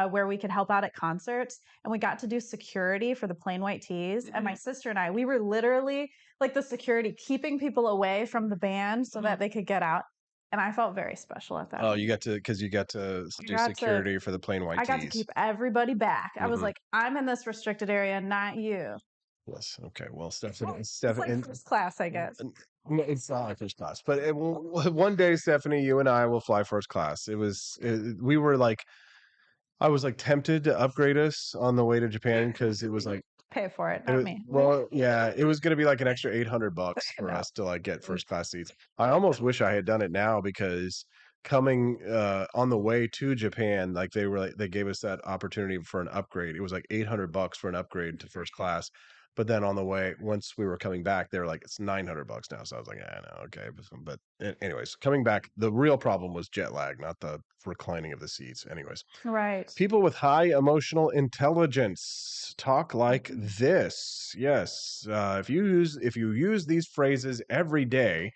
where we could help out at concerts, and we got to do security for the Plain White Tees. And my sister and I, we were literally like the security, keeping people away from the band so that they could get out. And I felt very special at that. Oh, you got to do security for the Plain White Tees. I got to keep everybody back. I was like, I'm in this restricted area, not you. Yes. Okay. Well, Stephanie, It's like first class, I guess. It's not like first class, but one day, Stephanie, you and I will fly first class. We were like, I was like tempted to upgrade us on the way to Japan because it was like pay for it, not me. Well, yeah, it was going to be like an extra $800 for us to like get first class seats. I almost wish I had done it now because coming on the way to Japan, like they gave us that opportunity for an upgrade. It was like $800 for an upgrade to first class. But then on the way, once we were coming back, they were like, it's $900 now. So I was like, no, okay. But anyways, coming back, the real problem was jet lag, not the reclining of the seats. Anyways, right. People with high emotional intelligence talk like this. Yes, if you use these phrases every day,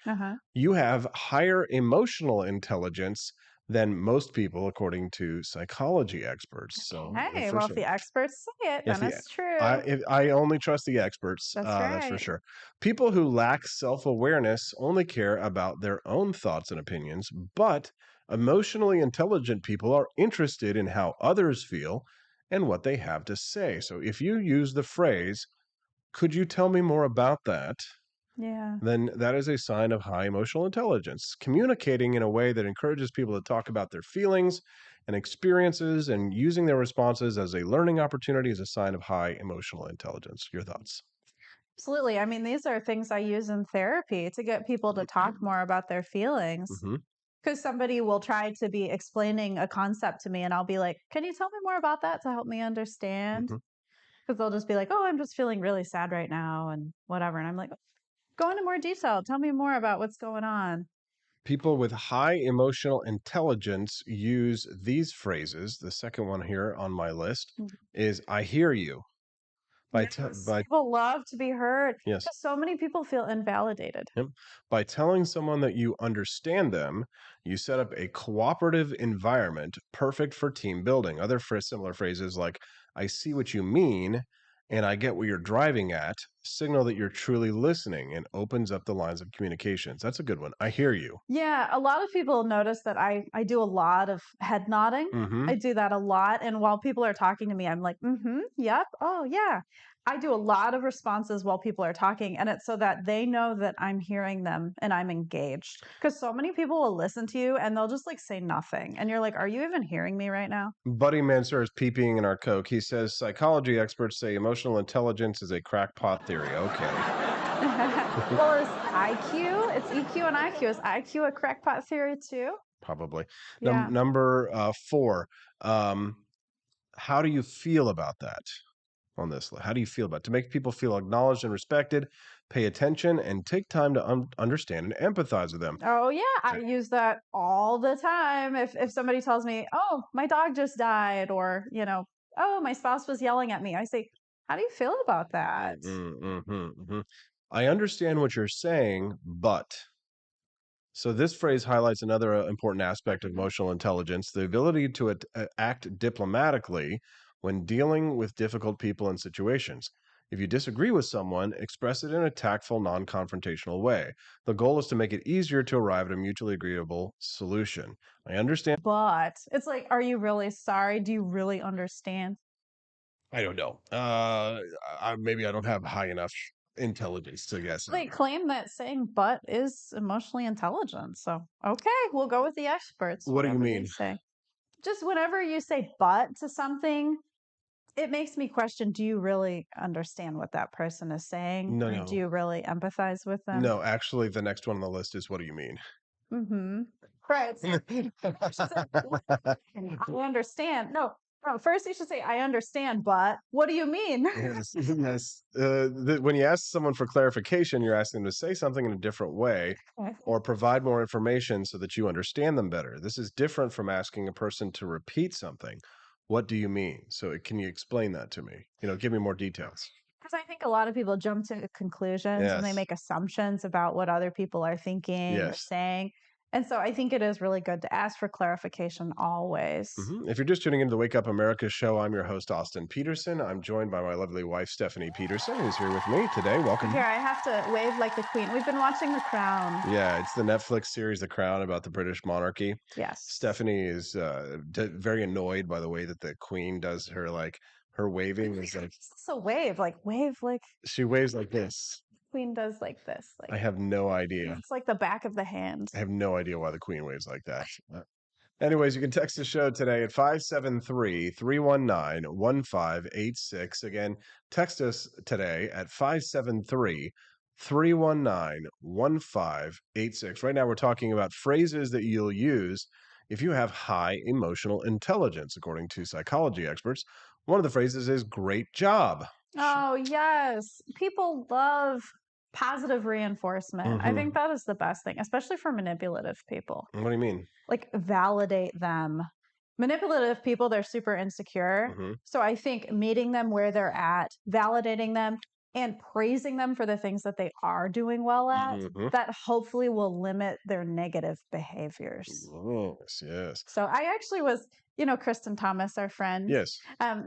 you have higher emotional intelligence than most people, according to psychology experts. So, hey, well, if the experts say it, then it's true. I only trust the experts. That's right. That's for sure. People who lack self-awareness only care about their own thoughts and opinions, but emotionally intelligent people are interested in how others feel and what they have to say. So, if you use the phrase, "Could you tell me more about that?" Yeah. then that is a sign of high emotional intelligence. Communicating in a way that encourages people to talk about their feelings and experiences and using their responses as a learning opportunity is a sign of high emotional intelligence. Your thoughts? Absolutely. I mean, these are things I use in therapy to get people to talk more about their feelings. Mm-hmm. Because somebody will try to be explaining a concept to me, and I'll be like, "Can you tell me more about that to help me understand?" Mhm. Because they'll just be like, "Oh, I'm just feeling really sad right now," and whatever. And I'm like, "Go into more detail. Tell me more about what's going on." People with high emotional intelligence use these phrases. The second one here on my list Mhm. is "I hear you." Yes, By people love to be heard yes, because so many people feel invalidated. yep. By telling someone that you understand them, you set up a cooperative environment perfect for team building. Other similar phrases like "I see what you mean" and "I get what you're driving at" signal that you're truly listening and opens up the lines of communications. That's a good one. "I hear you." Yeah, a lot of people notice that I do a lot of head nodding. Mm-hmm. I do that a lot, and while people are talking to me, I'm like, "Mhm, yep, oh yeah." I do a lot of responses while people are talking, and it's so that they know that I'm hearing them and I'm engaged. Because so many people will listen to you and they'll just like say nothing, and you're like, "Are you even hearing me right now?" Buddy Mansour is peeing in our Coke. He says psychology experts say emotional intelligence is a crackpot theory. Okay. Well, is IQ? It's EQ and IQ. Is IQ a crackpot theory too? Probably. Yeah. Number 4. Um, how do you feel about that on this list? How do you feel about it? To make people feel acknowledged and respected, pay attention and take time to understand and empathize with them. Oh yeah, I Uh, use that all the time. If somebody tells me, "Oh, my dog just died," or, "Oh, my spouse was yelling at me." I say, "How do you feel about that?" I understand what you're saying, but so this phrase highlights another important aspect of emotional intelligence, the ability to act diplomatically when dealing with difficult people and situations. If you disagree with someone, express it in a tactful, non-confrontational way. The goal is to make it easier to arrive at a mutually agreeable solution. I understand. But it's like, are you really sorry? Do you really understand? I don't know. Maybe I don't have high enough intelligence to guess. They claim that saying "but" is emotionally intelligent. So, okay, we'll go with the experts, What do you whatever they mean? say. Just whenever you say "but" to something, it makes me question, do you really understand what that person is saying? No, Or do no, you really empathize with them? no. Actually, the next one on the list is what do you mean? Mhm. Right. So you should say, "What? I understand." No, no, first you should say, "I understand, but what do you mean?" Yes, yes. When you ask someone for clarification, you're asking them to say something in a different way or provide more information so that you understand them better. This is different from asking a person to repeat something. What do you mean? So, can you explain that to me? Give me more details. Because I think a lot of people jump to conclusions and they Yes, make assumptions about what other people are thinking or yes. saying. And so I think it is really good to ask for clarification always. If you're just tuning into the Wake Up America show, I'm your host, Austin Peterson. I'm joined by my lovely wife, Stephanie Peterson, who's here with me today. Welcome. Here, I have to wave like the queen. We've been watching The Crown. Yeah, it's the Netflix series The Crown about the British monarchy. Yes. Stephanie is very annoyed by the way that the queen does her waving is like So wave like she waves like this. queen does like this. I Like have no idea. it's like the back of the hand. I have no idea why the queen waves like that. Anyways, you can text the show today at 573-319-1586. Again, text us today at 573-319-1586. Right now, we're talking about phrases that you'll use if you have high emotional intelligence, according to psychology experts. One of the phrases is "great job." Oh, yes. People love positive reinforcement. I Mm-hmm. think that is the best thing, especially for manipulative people. What do you mean? Like, validate them. Manipulative people, they're super insecure. Mm-hmm. So I think meeting them where they're at, validating them, and praising them for the things that they are doing well at, Mm-hmm. that hopefully will limit their negative behaviors. Yes, yes. So I actually was, Kristen Thomas, our friend. Yes.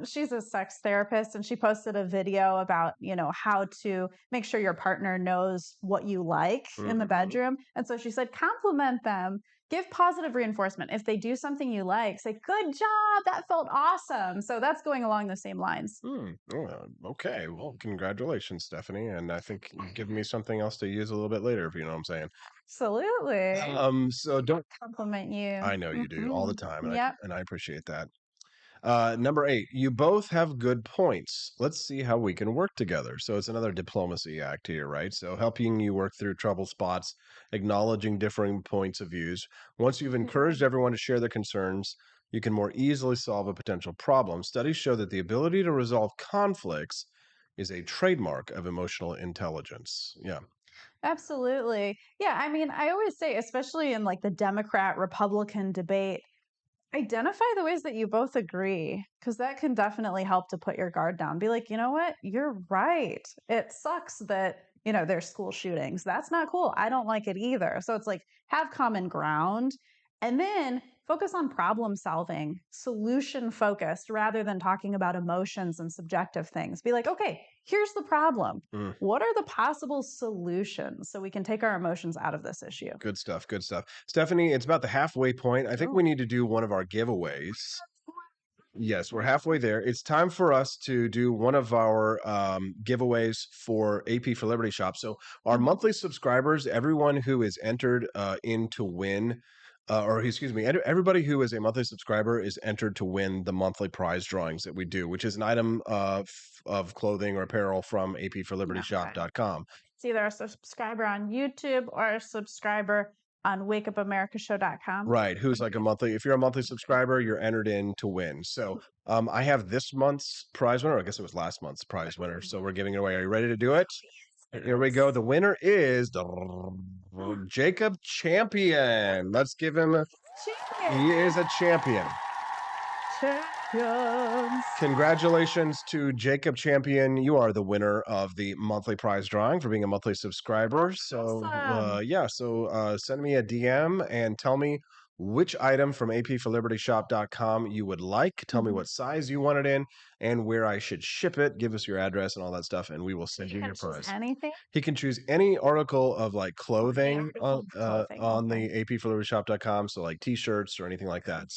She's a sex therapist, and she posted a video about, how to make sure your partner knows what you like in the Mm-hmm. bedroom. And so she said, compliment them, give positive reinforcement. If they do something you like, say, good job, that felt awesome. So that's going along the same lines. Okay. Well, congratulations, Stephanie. And I think you've given me something else to use a little bit later, if you know what I'm saying. Absolutely. So don't. Compliment you. I know you do all the time, and Yep. I appreciate that. Number 8, you both have good points. Let's see how we can work together. So it's another diplomacy act here, right? So helping you work through trouble spots, acknowledging differing points of views. Once you've encouraged everyone to share their concerns, you can more easily solve a potential problem. Studies show that the ability to resolve conflicts is a trademark of emotional intelligence. Yeah. Absolutely. Yeah, I mean, I always say, especially in like the Democrat Republican debate, identify the ways that you both agree, because that can definitely help to put your guard down. Be like, you know what? You're right. It sucks that, there's school shootings. That's not cool. I don't like it either. So it's like have common ground and then focus on problem solving, solution focused rather than talking about emotions and subjective things. Be like, okay, here's the problem. What are the possible solutions so we can take our emotions out of this issue? Good stuff. Good stuff. Stephanie, it's about the halfway point. I think we need to do one of our giveaways. Yes, we're halfway there. It's time for us to do one of our giveaways for AP for Liberty Shop. So our monthly subscribers, everyone who is entered in to win, or excuse me, everybody who is a monthly subscriber is entered to win the monthly prize drawings that we do, which is an item of clothing or apparel from apforlibertyshop.com. It's either a subscriber on YouTube or a subscriber on wakeupamericashow.com. Right. Who's like a monthly, if you're a monthly subscriber, you're entered in to win. So I have this month's prize winner. I guess it was last month's prize winner. So we're giving it away. Are you ready to do it? Here we go. The winner is Jacob Champion. Let's give him he is a champion. Champions. Congratulations to Jacob Champion. You are the winner of the monthly prize drawing for being a monthly subscriber. So, send me a DM and tell me which item from apforlibertyshop.com you would like. Tell me what size you want it in and where I should ship it. Give us your address and all that stuff, and we will send you your prize. Anything? He can choose any article of like clothing on the apforlibertyshop.com. So like t-shirts or anything like that.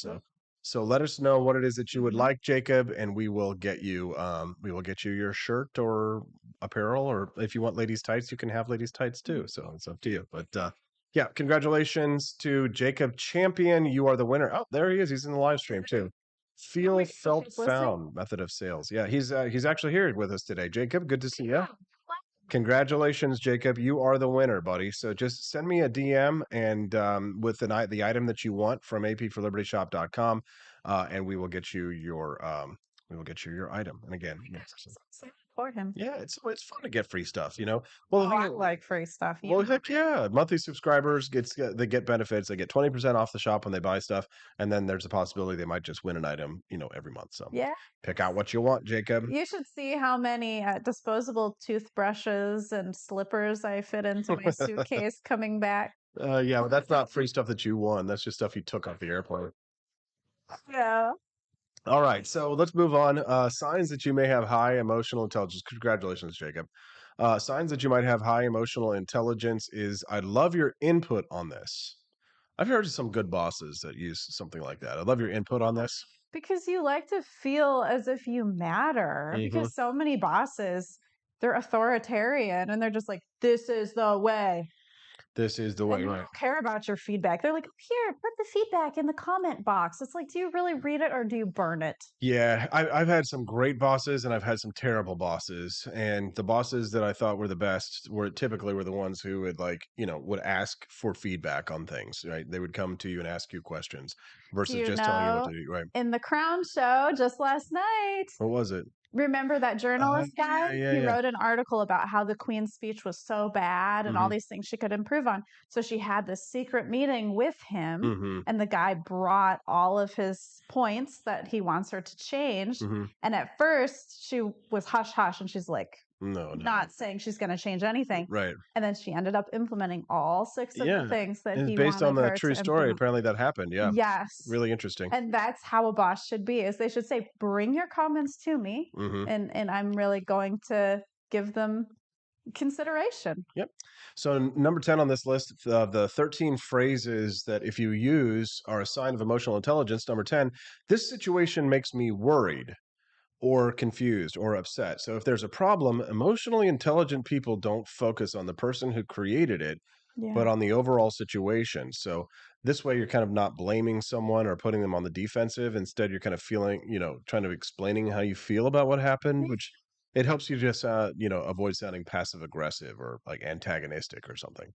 So let us know what it is that you would like, Jacob, and we will get you your shirt or apparel, or if you want ladies' tights, you can have ladies' tights too. So it's up to you. But yeah, congratulations to Jacob Champion. You are the winner. Oh, there he is. He's in the live stream too. Feel, felt, found method of sales. Yeah, he's actually here with us today. Jacob, good to see you. Congratulations, Jacob. You are the winner, buddy. So just send me a DM and with the item that you want from apforlibertyshop.com, and we will get you your item. And again, For him. yeah, it's fun to get free stuff, Well, I like free stuff. Well, heck yeah. Monthly subscribers they get benefits. They get 20% off the shop when they buy stuff, and then there's a possibility they might just win an item, every month. So yeah, pick out what you want, Jacob. You should see how many disposable toothbrushes and slippers I fit into my suitcase coming back. Yeah, but that's not free stuff that you won. That's just stuff you took off the airplane. Yeah. All right, so let's move on. Signs that you may have high emotional intelligence. Congratulations, Jacob. Signs that you might have high emotional intelligence is I'd love your input on this. I've heard of some good bosses that use something like that. I'd love your input on this. Because you like to feel as if you matter. Because so many bosses, they're authoritarian and they're just like, this is the way. This is the way, and right? They don't care about your feedback. They're like, here, put the feedback in the comment box. It's like, do you really read it or do you burn it? Yeah, I've had some great bosses and I've had some terrible bosses. And the bosses that I thought were the best were typically the ones who would would ask for feedback on things, right? They would come to you and ask you questions versus just telling you what to do, right? In the Crown show just last night. What was it? Remember that journalist guy? He wrote an article about how the Queen's speech was so bad and all these things she could improve on. So she had this secret meeting with him, and the guy brought all of his points that he wants her to change. And at first, she was hush hush, and she's like, not saying she's going to change anything. Right. And then she ended up implementing all 6 of the things that he based on the true story. Implement. Apparently that happened. Yeah. Yes. Really interesting. And that's how a boss should be, is they should say, bring your comments to me. And I'm really going to give them consideration. Yep. So number 10 on this list of the 13 phrases that if you use are a sign of emotional intelligence. Number 10, this situation makes me worried or confused or upset. So if there's a problem, emotionally intelligent people don't focus on the person who created it, but on the overall situation. So this way you're kind of not blaming someone or putting them on the defensive. Instead, you're kind of feeling, trying to explaining how you feel about what happened, which it helps you just, avoid sounding passive aggressive or like antagonistic or something.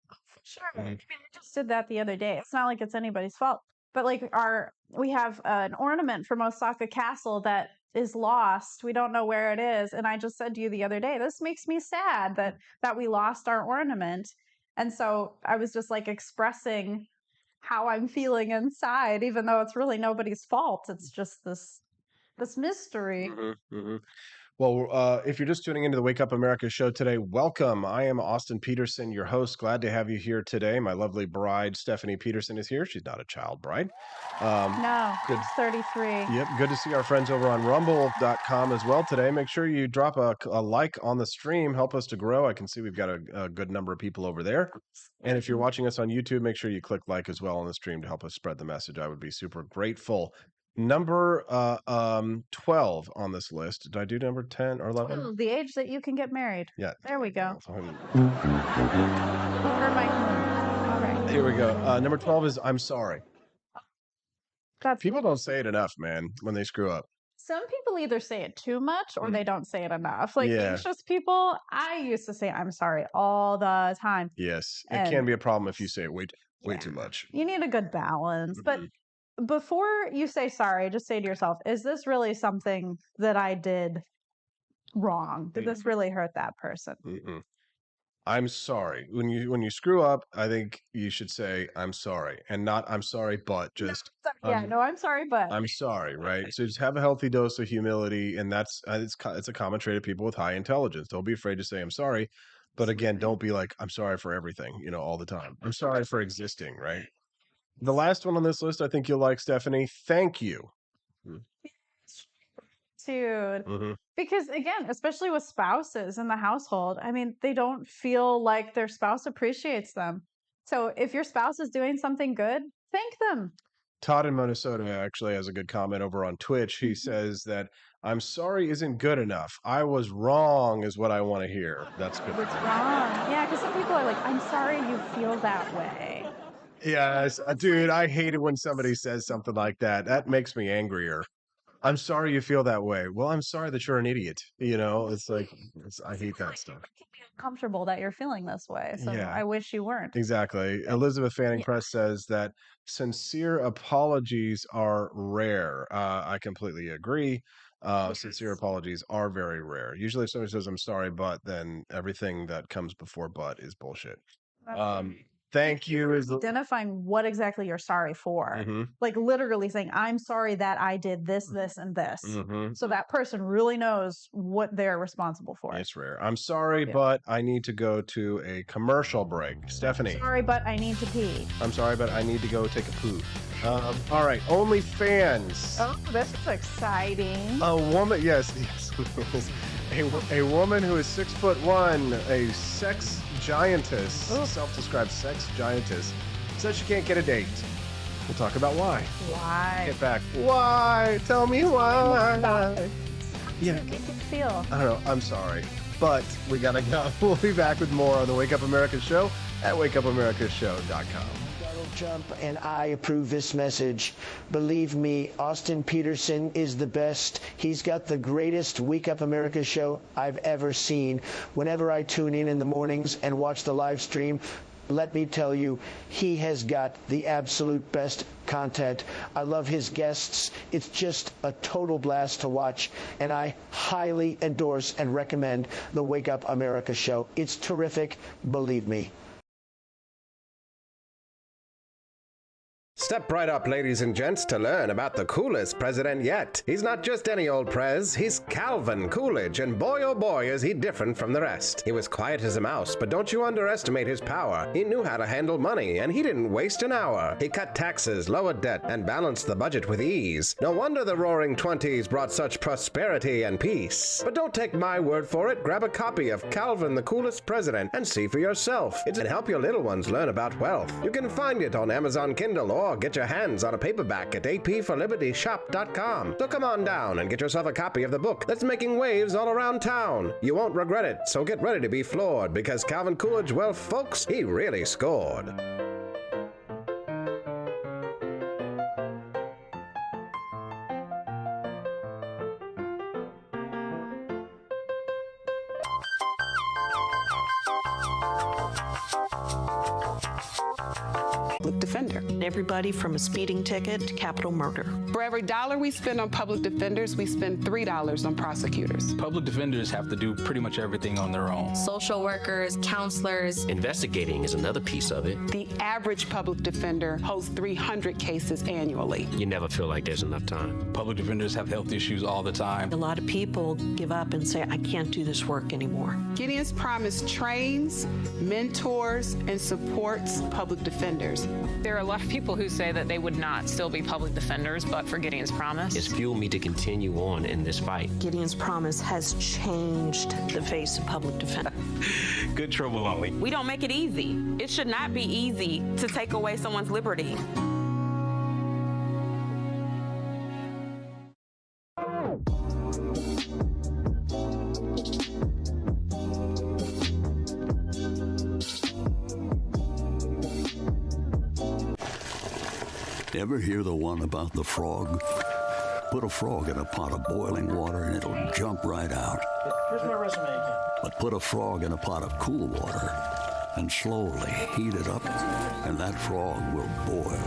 Sure. I mean, I just did that the other day. It's not like it's anybody's fault, but like we have an ornament from Osaka Castle that is lost. We don't know where it is. And I just said to you the other day, this makes me sad that we lost our ornament. And so I was just like expressing how I'm feeling inside, even though it's really nobody's fault. It's just this mystery. Well, if you're just tuning into the Wake Up America show today, welcome. I am Austin Peterson, your host. Glad to have you here today. My lovely bride, Stephanie Peterson, is here. She's not a child bride. No, good. She's 33. Yep, good to see our friends over on rumble.com as well today. Make sure you drop a like on the stream. Help us to grow. I can see we've got a good number of people over there. And if you're watching us on YouTube, make sure you click like as well on the stream to help us spread the message. I would be super grateful. Number 12 on this list. Did I do number 10 or 11? Oh, the age that you can get married. Yeah. There we go. All right. Here we go. Number 12 is I'm sorry. That's People don't say it enough, man, when they screw up. Some people either say it too much or they don't say it enough. Like anxious people, I used to say I'm sorry all the time. Yes. It can be a problem if you say it way too much. You need a good balance. But before you say sorry, just say to yourself, is this really something that I did wrong? Did this really hurt that person? I'm sorry. When you screw up, I think you should say I'm sorry, and not I'm sorry, but just I'm sorry, but I'm sorry, right? So just have a healthy dose of humility, and that's it's a common trait of people with high intelligence. Don't be afraid to say I'm sorry, but again, don't be like I'm sorry for everything, all the time. I'm sorry for existing, right? The last one on this list, I think you'll like, Stephanie. Thank you. Dude. Because again, especially with spouses in the household, I mean, they don't feel like their spouse appreciates them. So if your spouse is doing something good, thank them. Todd in Minnesota actually has a good comment over on Twitch. He says that I'm sorry isn't good enough. I was wrong is what I want to hear. That's good. What's wrong? Yeah, because some people are like, I'm sorry you feel that way. Yes, dude, I hate it when somebody says something like that. That makes me angrier. I'm sorry you feel that way. Well, I'm sorry that you're an idiot. It's like, I hate that stuff. It can be uncomfortable that you're feeling this way. So I wish you weren't. Exactly. Elizabeth Fanning Press says that sincere apologies are rare. I completely agree. Sincere apologies are very rare. Usually if somebody says, I'm sorry, but then everything that comes before but is bullshit. Thank you is identifying what exactly you're sorry for. Like literally saying, I'm sorry that I did this, this, and this. So that person really knows what they're responsible for. It's rare. I'm sorry, but I need to go to a commercial break. Stephanie. Sorry, but I need to pee. I'm sorry, but I need to go take a poo. All right. OnlyFans. Oh, this is exciting. A woman. Yes. A woman who is 6'1", a sex giantess, self-described sex giantess, says she can't get a date. We'll talk about why. Why? Get back. Why? Tell me why. Yeah. Make it feel. I don't know. I'm sorry. But we gotta go. We'll be back with more on the Wake Up America show at wakeupAmericaShow.com. Trump and I approve this message. Believe me, Austin Peterson is the best. He's got the greatest Wake Up America show I've ever seen. Whenever I tune in the mornings and watch the live stream, let me tell you, he has got the absolute best content. I love his guests. It's just a total blast to watch, and I highly endorse and recommend the Wake Up America show. It's terrific, believe me. Step right up, ladies and gents, to learn about the coolest president yet. He's not just any old prez, he's Calvin Coolidge, and boy oh boy is he different from the rest. He was quiet as a mouse, but don't you underestimate his power. He knew how to handle money, and he didn't waste an hour. He cut taxes, lowered debt, and balanced the budget with ease. No wonder the roaring 20s brought such prosperity and peace. But don't take my word for it. Grab a copy of Calvin the Coolest President and see for yourself. It can help your little ones learn about wealth. You can find it on Amazon Kindle or or get your hands on a paperback at apforlibertyshop.com. So come on down and get yourself a copy of the book that's making waves all around town. You won't regret it, so get ready to be floored, because Calvin Coolidge, well, folks, he really scored. Public defender. Everybody from a speeding ticket to capital murder. For every $1 we spend on public defenders, we spend $3 on prosecutors. Public defenders have to do pretty much everything on their own. Social workers, counselors. Investigating is another piece of it. The average public defender holds 300 cases annually. You never feel like there's enough time. Public defenders have health issues all the time. A lot of people give up and say, I can't do this work anymore. Gideon's Promise trains, mentors, and supports public defenders. There are a lot of people who say that they would not still be public defenders, but for Gideon's Promise. It's fueled me to continue on in this fight. Gideon's Promise has changed the face of public defense. Good trouble, only. We don't make it easy. It should not be easy to take away someone's liberty. Ever hear the one about the frog? Put a frog in a pot of boiling water and it'll jump right out. Here's my resume again. But put a frog in a pot of cool water and slowly heat it up, and that frog will boil.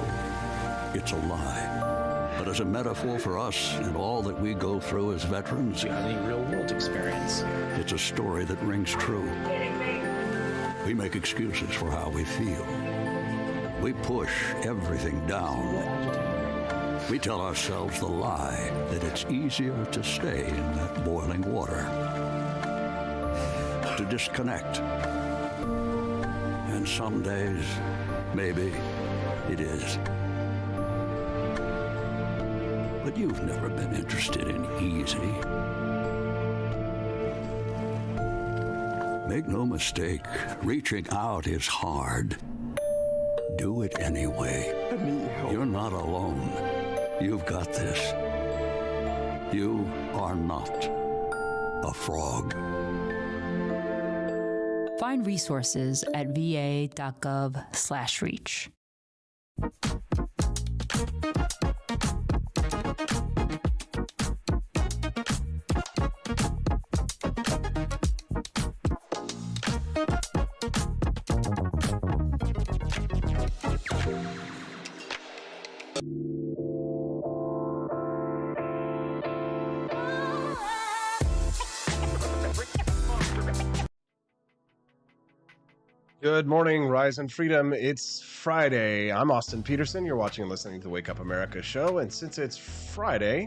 It's a lie. But as a metaphor for us and all that we go through as veterans, Any real-world experience. it's a story that rings true. We make excuses for how we feel. We push everything down. We tell ourselves the lie that it's easier to stay in that boiling water, to disconnect. And some days, maybe it is. But you've never been interested in easy. Make no mistake, reaching out is hard. Do it anyway. You're not alone. You've got this. You are not a frog. Find resources at va.gov/reach. Good morning, Rise and Freedom. It's Friday. I'm Austin Peterson. You're watching and listening to the Wake Up America show. And since it's Friday,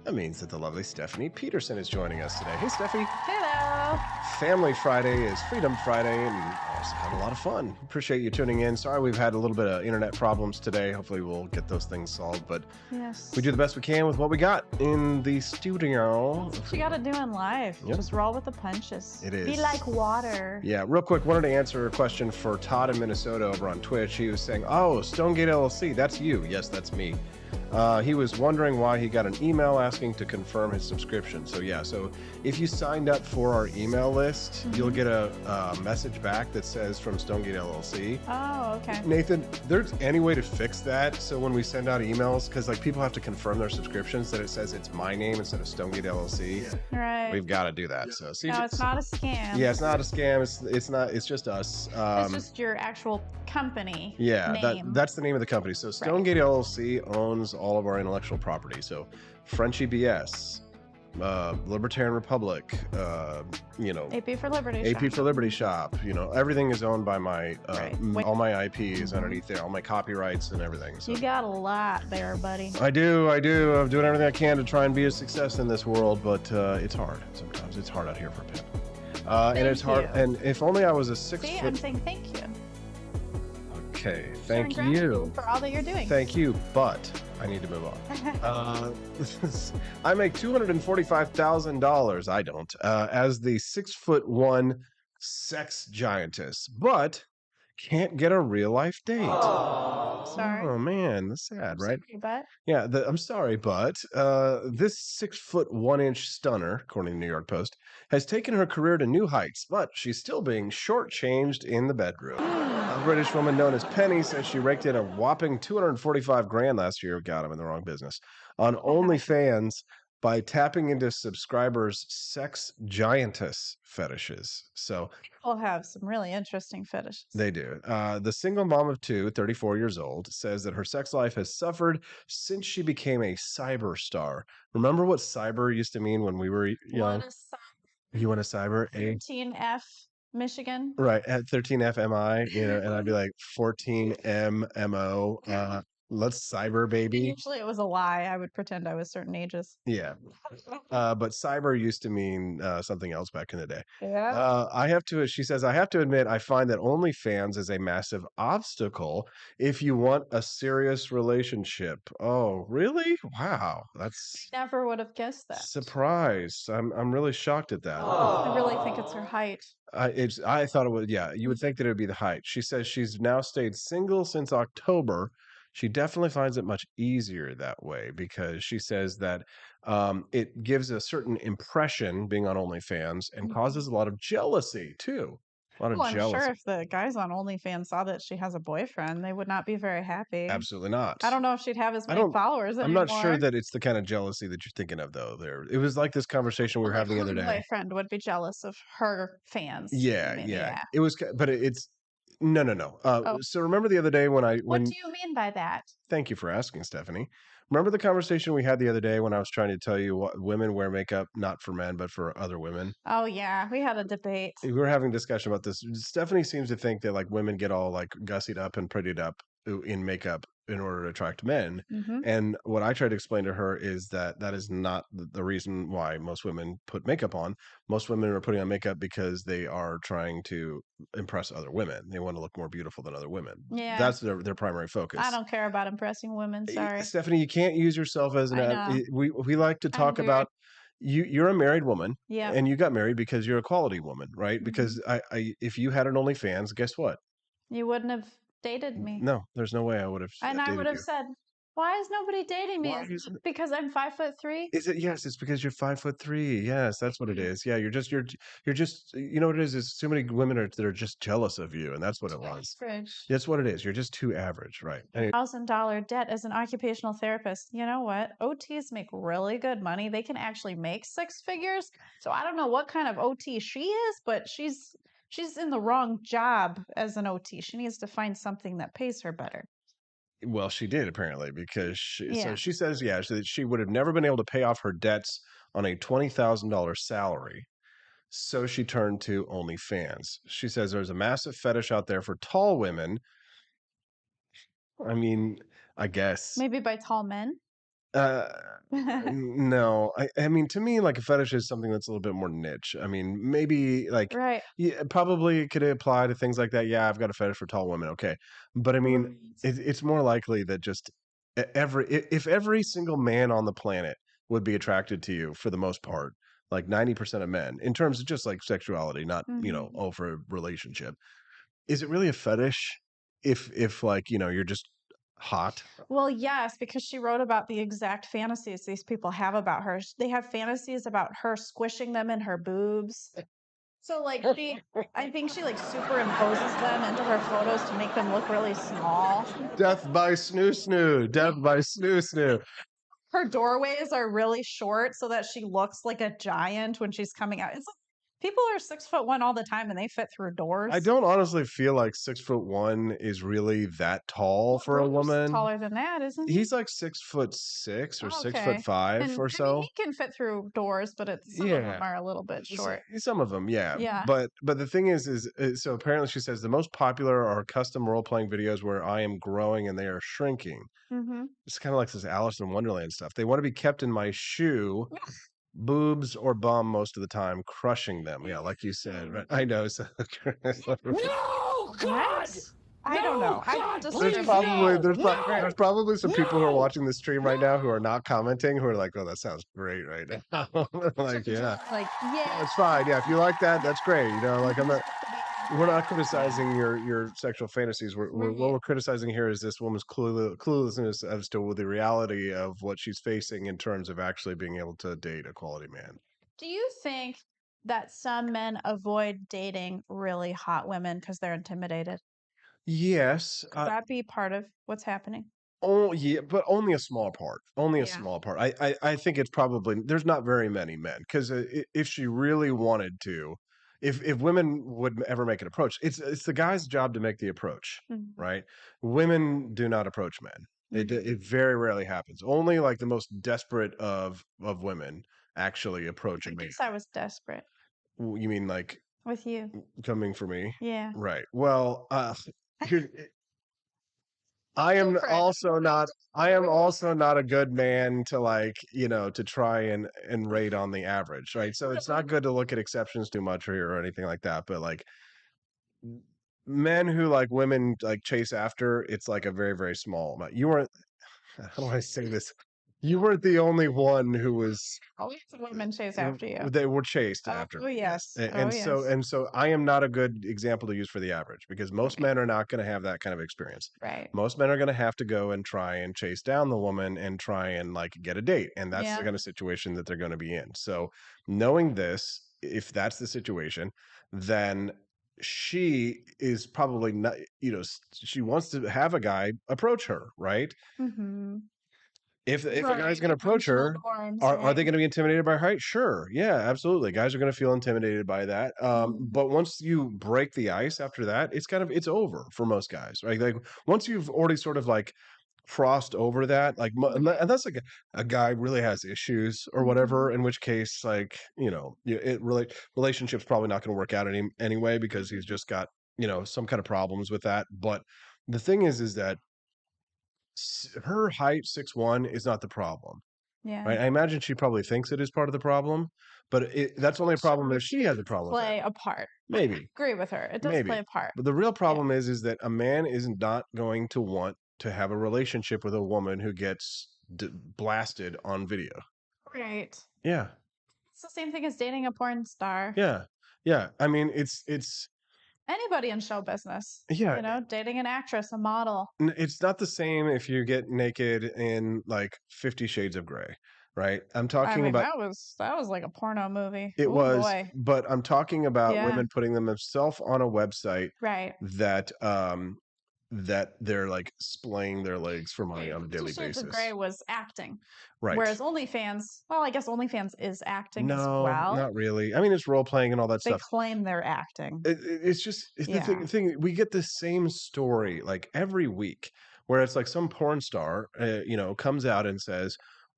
that means that the lovely Stephanie Peterson is joining us today. Hey, Steffi. Hello. Family Friday is Freedom Friday, and also had a lot of fun. Appreciate you tuning in. Sorry we've had a little bit of internet problems today. Hopefully we'll get those things solved, but yes, we do the best we can with what we got in the studio. That's what you got to do in life. Yep. Just roll with the punches. It is. Be like water. Yeah, real quick, wanted to answer a question for Todd in Minnesota over on Twitch. He was saying, oh, Stonegate LLC, that's you. Yes, that's me. He was wondering why he got an email asking to confirm his subscription. So yeah, so if you signed up for our email list, you'll get a message back that says from Stonegate LLC. Oh, okay. Nathan, there's any way to fix that? So when we send out emails, because like people have to confirm their subscriptions, that it says it's my name instead of Stonegate LLC. Right. We've got to do that. So see, no, it's not a scam. Yeah, it's not a scam. It's not. It's just us. It's just your actual company. Yeah, name. that's the name of the company. So Stonegate LLC owns all of our intellectual property. So Frenchy BS, Libertarian Republic, AP for Liberty AP Shop. for Liberty Shop. Everything is owned by my all my IP is underneath there, all my copyrights and everything. So You got a lot there, buddy. I do. I'm doing everything I can to try and be a success in this world, but it's hard. Sometimes it's hard out here for Pip. And it's hard. And if only I was a 6 See, foot. I'm saying thank you. Okay, Showing thank you gratitude for all that you're doing. Thank you, but I need to move on. I make $245,000. I don't, as the 6'1" sex giantess, but can't get a real life date. Sorry. Oh man, that's sad, right? Sorry, but Yeah, I'm sorry, but this 6'1" stunner, according to New York Post, has taken her career to new heights, but she's still being shortchanged in the bedroom. A British woman known as Penny says she raked in a whopping 245 grand last year. God, I'm in the wrong business. On OnlyFans by tapping into subscribers' sex giantess fetishes. So people have some really interesting fetishes. they do. The single mom of two, 34 years old, says that her sex life has suffered since she became a cyber star. Remember what cyber used to mean when we were young? You want a cyber? 13F Michigan. Right, at 13FMI, and I'd be like 14MMO. Let's cyber, baby. Usually it was a lie. I would pretend I was certain ages. Yeah. But cyber used to mean something else back in the day. Yeah. She says, I have to admit, I find that OnlyFans is a massive obstacle if you want a serious relationship. Oh, really? Wow. That's Never would have guessed that. surprise. I'm really shocked at that. I really think it's her height. I thought it would, yeah, you would think that it would be the height. She says she's now stayed single since October. She definitely finds it much easier that way because she says that it gives a certain impression being on OnlyFans and causes a lot of jealousy too. A lot of Well, I'm jealousy. sure if the guys on OnlyFans saw that she has a boyfriend, they would not be very happy. Absolutely not. I don't know if she'd have as many followers I'm anymore. not sure that it's the kind of jealousy that you're thinking of, though. It was like this conversation we were having the other day. Boyfriend would be jealous of her fans. Yeah, maybe, yeah. It was, but it's no. So remember the other day when what do you mean by that? Thank you for asking, Stephanie. Remember the conversation we had the other day when I was trying to tell you what women wear makeup not for men but for other women? Oh yeah, we had a debate. We were having a discussion about this. Stephanie seems to think that like women get all like gussied up and prettied up in makeup in order to attract men. Mhm. And what I try to explain to her is that that is not the reason why most women put makeup on. Most women are putting on makeup because they are trying to impress other women. They want to look more beautiful than other women. Yeah. That's their primary focus. I don't care about impressing women. Sorry. Stephanie, you can't use yourself as an I know. we like to talk weird. about you're a married woman. Yeah. And you got married because you're a quality woman, right? Because if you had an OnlyFans, guess what? You wouldn't have dated me. No, there's no way I would have And I dated would have you. said, why is nobody dating me? Why isn't- Because I'm 5'3"? Is it? Yes, it's because you're 5'3". Yes, that's what it is. Yeah, you're just you know what it is so many women that are just jealous of you, and that's what it was. Average. That's what it is. You're just too average, right? Anyway, $1,000 debt as an occupational therapist. You know what? OTs make really good money. They can actually make six figures. So I don't know what kind of OT she is, but she's in the wrong job as an OT. She needs to find something that pays her better. well, she did apparently because so Yeah. she says, yeah, that she would have never been able to pay off her debts on a $20,000 salary. So she turned to OnlyFans. She says there's a massive fetish out there for tall women. I mean, I guess. Maybe by tall men. No, I mean, to me, like a fetish is something that's a little bit more niche. I mean, maybe like, Right. yeah, probably it could apply to things like that. Yeah, I've got a fetish for tall women. Okay. But I mean, it's more likely that just if every single man on the planet would be attracted to you for the most part, like 90% of men in terms of just like sexuality, not, over a relationship. Is it really a fetish if like, you're just hot? Well, yes, because she wrote about the exact fantasies these people have about her. They have fantasies about her squishing them in her boobs. So, like, I think she like superimposes them into her photos to make them look really small. Death by snoo. Death by snoo. Her doorways are really short so that she looks like a giant when she's coming out. It's like people are 6'1" all the time and they fit through doors. I don't honestly feel like 6'1" is really that tall for a woman. Taller than that, isn't he? He's like 6'6" or Okay. 6'5" And, or I so. mean, he can fit through doors, but some of them are a little bit short. Some of them, yeah. Yeah. But the thing is so apparently she says the most popular are custom role playing videos where I am growing and they are shrinking. Mm-hmm. It's kind of like this Alice in Wonderland stuff. They want to be kept in my shoe. Boobs or bum most of the time, crushing them. Yeah, like you said. Right? I know. So No, God! I don't know. there's probably some people who are watching the stream right now who are not commenting who are like, "Oh, that sounds great right now." Like, yeah, Like, yeah. it's fine. Yeah, if you like that, that's great. Like I'm not. We're not criticizing your sexual fantasies. What we're criticizing here is this woman's cluelessness as to the reality of what she's facing in terms of actually being able to date a quality man. Do you think that some men avoid dating really hot women because they're intimidated? Yes. Could that be part of what's happening? Oh yeah, but only a small part. Only a Yeah. small part. I think it's probably there's not very many men because if she really wanted to, if women would ever make an approach, it's the guy's job to make the approach, Mhm. right? Women do not approach men. It very rarely happens. Only like the most desperate of women actually approach a I man. guess I was desperate You mean like with you. coming for me? Yeah. Right. Well, here I am also not a good man to like, to try and rate on the average, right? So it's not good to look at exceptions too much or anything like that, but like men who like women like chase after, it's like a very, very small amount. You weren't how do I say this? You weren't the only one who was Always the women chase after you. they were chased after. Oh yes. And so I am not a good example to use for the average because most men are not going to have that kind of experience. Right. Most men are going to have to go and try and chase down the woman and try and like get a date, and that's Yeah. the kind of situation that they're going to be in. So knowing this, if that's the situation, then she is probably not, she wants to have a guy approach her, right? Mm-hmm. If a Right, guy's going to approach her, horns, are right? they going to be intimidated by her height? Sure. Yeah, absolutely. Guys are going to feel intimidated by that. But once you break the ice after that, it's over for most guys, right? Like once you've already sort of like crossed over that, like unless like a guy really has issues or whatever, in which case like, it really relationship's probably not going to work out anyway because he's just got, some kind of problems with that. But the thing is that her height 6'1" is not the problem. Yeah. Right? I imagine she probably thinks it is part of the problem, but that's only a problem if she has a problem with Play it. a part. Maybe. I agree with her. It does Maybe. play a part. But the real problem is that a man is not going to want to have a relationship with a woman who gets blasted on video. Right. Yeah. It's the same thing as dating a porn star. Yeah. Yeah. I mean, it's Anybody in show business. Yeah. Dating an actress, a model. It's not the same if you get naked in like 50 Shades of Grey, right? I'm talking about that was like a porno movie. it Ooh, was, boy. but I'm talking about Yeah. women putting themselves on a website Right. that they're like splaying their legs for money on a daily 50 Shades basis. of Grey was acting. Right. Whereas OnlyFans, well, I guess OnlyFans is acting as No, well. not really. I mean, it's role playing and all that They stuff. claim they're acting. It's just Yeah. the thing. We get the same story like every week, where it's like some porn star, comes out and says,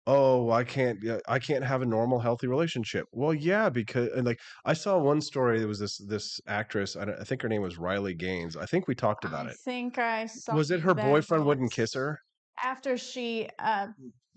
"Oh, I can't have a normal, healthy relationship." Well, yeah, because and like I saw one story. There was this actress. I think her name was Riley Gaines. I think we talked about I it. think I saw. Was it her that boyfriend wouldn't kiss her? after she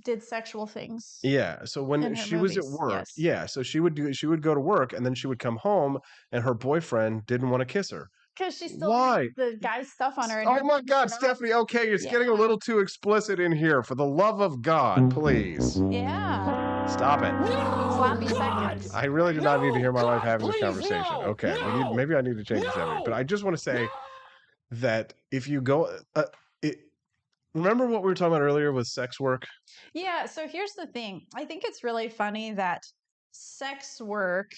did sexual things. Yeah, so when in her she was at movies, work, yes. yeah, so she would go to work and then she would come home and her boyfriend didn't want to kiss her. Because she still Why? had the guy's stuff on her. And Oh my God, Stephanie, okay, it's getting a little too explicit in here. For the love of God, please. Yeah. Stop it. Sloppy seconds. I really do not need to hear my wife having this conversation. Okay, maybe I need to change the subject. But I just want to say that if you go, remember what we were talking about earlier with sex work? Yeah, so here's the thing. I think it's really funny that sex work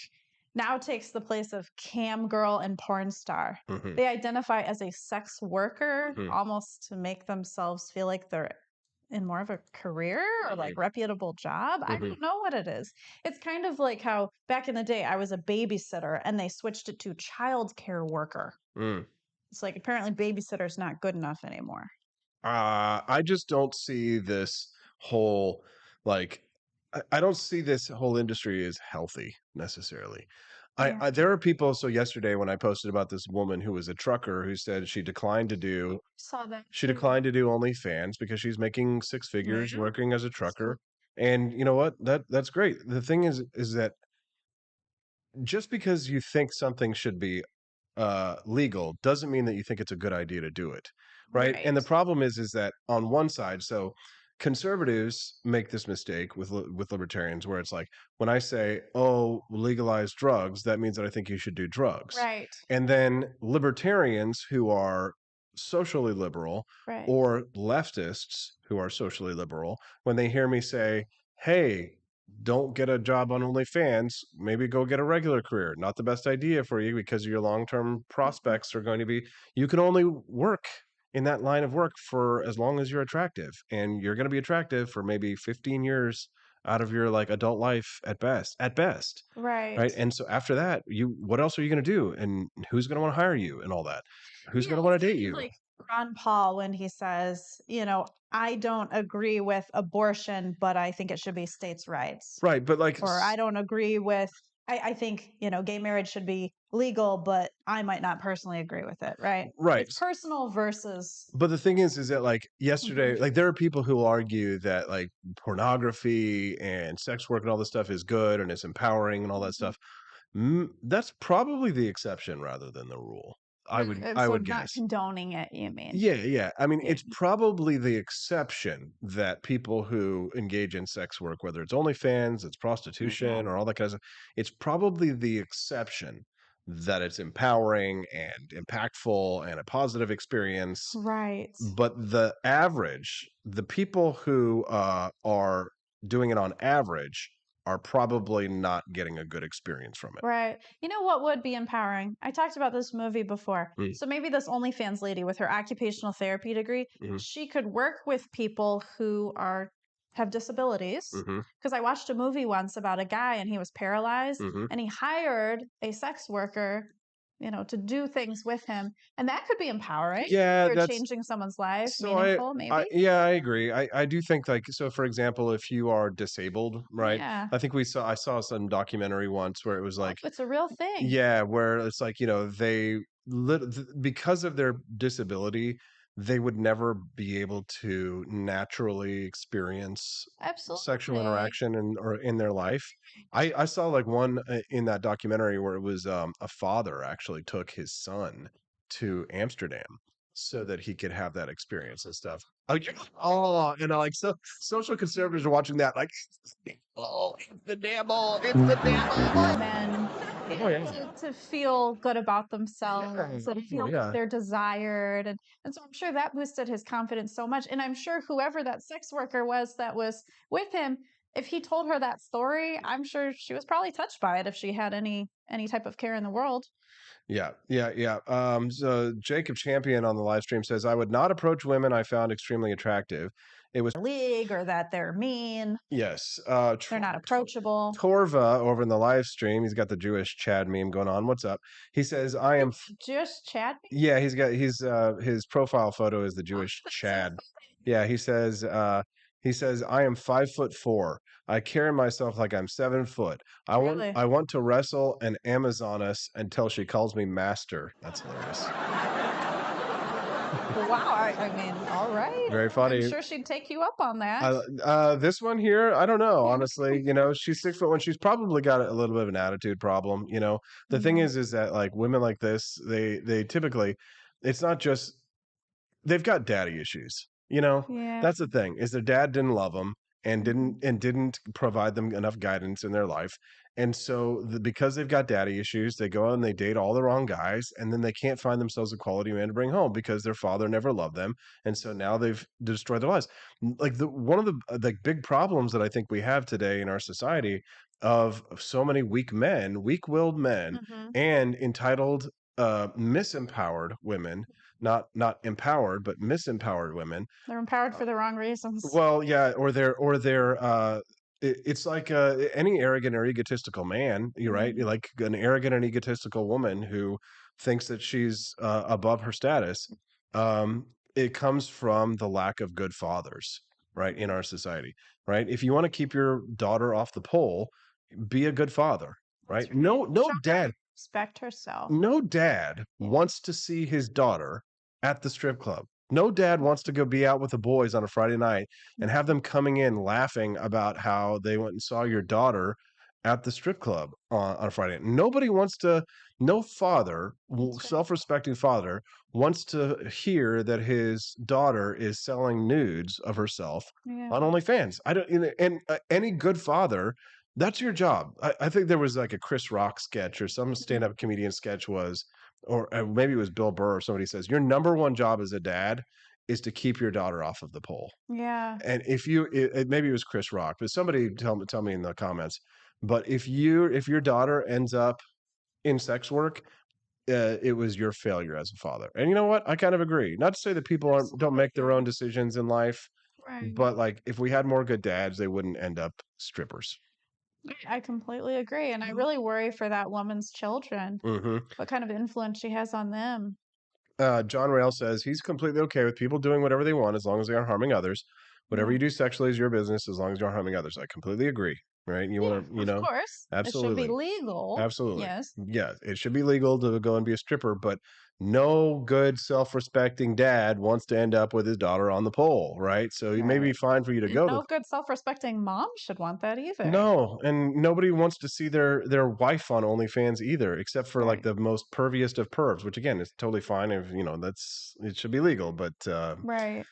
now takes the place of cam girl and porn star. Mhm. They identify as a sex worker Mhm. almost to make themselves feel like they're in more of a career or like reputable job. I don't know what it is. It's kind of like how back in the day I was a babysitter and they switched it to childcare worker. Mm. It's like apparently babysitter's not good enough anymore. I just don't see this whole like I don't see this whole industry as healthy necessarily. There are people. So yesterday when I posted about this woman who was a trucker who said she declined to do Saw that. OnlyFans because she's making six figures working as a trucker. And you know what? That's great. The thing is that just because you think something should be legal doesn't mean that you think it's a good idea to do it, right? And the problem is that on one side, so conservatives make this mistake with libertarians, where it's like, when I say, "Oh, legalize drugs," that means that I think you should do drugs. Right. And then libertarians who are socially liberal Right. or leftists who are socially liberal, when they hear me say, "Hey, don't get a job on OnlyFans, maybe go get a regular career. Not the best idea for you because your long-term prospects are going to be, you can only work in that line of work for as long as you're attractive, and you're going to be attractive for maybe 15 years out of your like adult life at best, Right. right? And so after that, what else are you going to do, and who's going to want to hire you and all that? Who's going to want to date you?" Like Ron Paul, when he says, I don't agree with abortion, but I think it should be states' rights. Right, but like, Or I don't agree with, I think, gay marriage should be legal, but I might not personally agree with it, right? Right. It's personal versus. But the thing is that like yesterday, Mm-hmm. like there are people who argue that like pornography and sex work and all this stuff is good and it's empowering and all that stuff. That's probably the exception rather than the rule. I So would not guess. condoning it, you mean? Yeah. I mean, Yeah. it's probably the exception that people who engage in sex work, whether it's OnlyFans, it's prostitution, or all that kind of stuff, it's probably the exception that it's empowering and impactful and a positive experience. Right. But the people who are doing it on average are probably not getting a good experience from it. Right. You know what would be empowering? I talked about this movie before. Mm. So maybe this OnlyFans lady with her occupational therapy degree, she could work with people who have disabilities. Because I watched a movie once about a guy and he was paralyzed and he hired a sex worker, to do things with him. And that could be empowering. Yeah, You're that's changing someone's life, so meaningful, maybe. I agree. I do think like, so for example, if you are disabled, right? Yeah. I think I saw some documentary once where it was like, It's a real thing. yeah, where it's like, because of their disability, they would never be able to naturally experience sexual Absolutely. interaction or in their life. I saw like one in that documentary where it was a father actually took his son to Amsterdam so that he could have that experience and stuff. And like, so social conservatives are watching that like, oh, it's the devil, it's the devil. Men to feel good about themselves and feel that they're desired. And so I'm sure that boosted his confidence so much. And I'm sure whoever that sex worker was that was with him, if he told her that story, I'm sure she was probably touched by it if she had any type of care in the world. Yeah. So Jacob Champion on the live stream says, "I would not approach women I found extremely attractive. It was league or that they're mean." Yes. They're not approachable. Torva over in the live stream, he's got the Jewish Chad meme going on. What's up? He says, "I am Jewish Chad meme?" Yeah, his profile photo is the Jewish Chad. Yeah, he says, "I am 5'4". I carry myself like I'm 7 foot. I want to wrestle an Amazoness until she calls me master." That's hilarious. Wow, I mean, all right. Very funny. I'm sure she'd take you up on that. This one here, I don't know. Honestly, she's 6 foot one. She's probably got a little bit of an attitude problem. The thing is that like women like this, they typically, it's not just, they've got daddy issues. Yeah. That's the thing, is their dad didn't love them and didn't provide them enough guidance in their life. And so because they've got daddy issues, they go out and they date all the wrong guys, and then they can't find themselves a quality man to bring home because their father never loved them. And so now they've destroyed their lives. Like one of the like big problems that I think we have today in our society of so many weak men, weak-willed men, and entitled misempowered women, not empowered, but misempowered women. They're empowered for the wrong reasons. Well, yeah, or they're it's like any arrogant or egotistical man, you're right, like an arrogant and egotistical woman who thinks that she's above her status. It comes from the lack of good fathers, right, in our society, right? If you want to keep your daughter off the pole, be a good father, right? No dad Respect herself. No dad wants to see his daughter at the strip club. No dad wants to go be out with the boys on a Friday night and have them coming in laughing about how they went and saw your daughter at the strip club on a Friday. Nobody wants to, no father, self-respecting father, wants to hear that his daughter is selling nudes of herself Yeah. on OnlyFans. I don't, and any good father, that's your job. I think there was like a Chris Rock sketch or some stand-up comedian sketch was, or maybe it was Bill Burr or somebody says, your number one job as a dad is to keep your daughter off of the pole. Yeah. And if you, maybe it was Chris Rock, but somebody tell me in the comments. But if your daughter ends up in sex work, it was your failure as a father. And you know what? I kind of agree. Not to say that people don't make their own decisions in life, Right. but like if we had more good dads, they wouldn't end up strippers. I completely agree. And I really worry for that woman's children, what kind of influence she has on them. John Rail says he's completely okay with people doing whatever they want as long as they aren't harming others. Whatever you do sexually is your business as long as you aren't harming others. I completely agree. Right? You want to, Of course. absolutely. It should be legal. Absolutely. Yes. Yeah, it should be legal to go and be a stripper, but no good self-respecting dad wants to end up with his daughter on the pole, right? So it may be fine for you to go No good self-respecting mom should want that either. No, and nobody wants to see their wife on OnlyFans either, except for like the most perviest of pervs, which again is totally fine if it should be legal, but Right.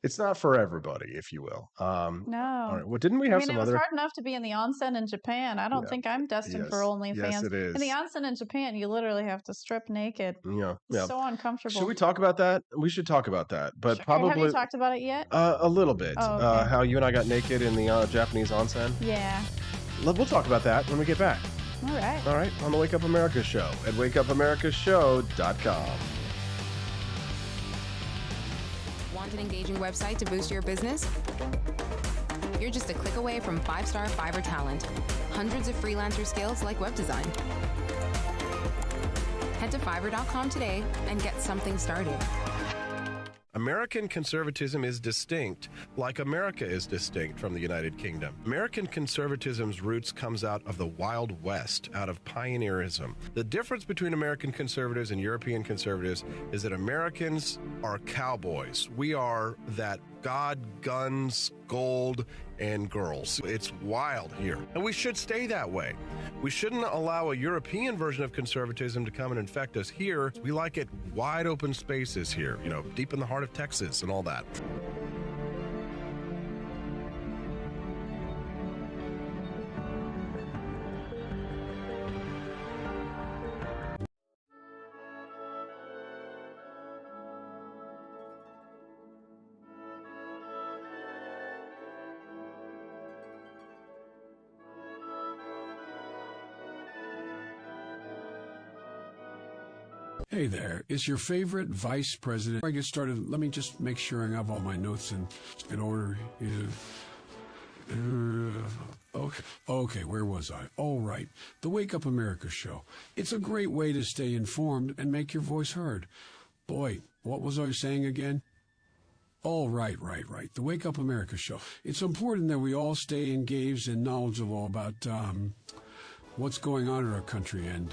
it's not for everybody, if you will. No. All right. Well, didn't we have some it was other? hard enough to be in the onsen in Japan. I don't think I'm destined for OnlyFans. Yes, it is. In the onsen in Japan, you literally have to strip naked. Yeah. It's so uncomfortable. Should we talk about that? We should talk about that, but Sure. probably Have you talked about it yet? a little bit. Oh, okay. How you and I got naked in the Japanese onsen. Yeah. We'll talk about that when we get back. All right. All right, on the Wake Up America show at wakeupamericashow.com. Want an engaging website to boost your business? You're just a click away from 5-star Fiverr talent. Hundreds of freelancer skills like web design. Head to Fiverr.com today and get something started. American conservatism is distinct, like America is distinct from the United Kingdom. American conservatism's roots comes out of the Wild West, out of pioneerism. The difference between American conservatives and European conservatives is that Americans are cowboys. We are that God, guns, gold, and girls. It's wild here, and we should stay that way. We shouldn't allow a European version of conservatism to come and infect us here. We like it wide open spaces here, deep in the heart of Texas and all that. Hey there, is your favorite vice president? Before I get started, let me just make sure I have all my notes in order. Okay, where was I? All right, the Wake Up America show. It's a great way to stay informed and make your voice heard. Boy, what was I saying again? Oh, right. The Wake Up America show. It's important that we all stay engaged and knowledgeable about what's going on in our country and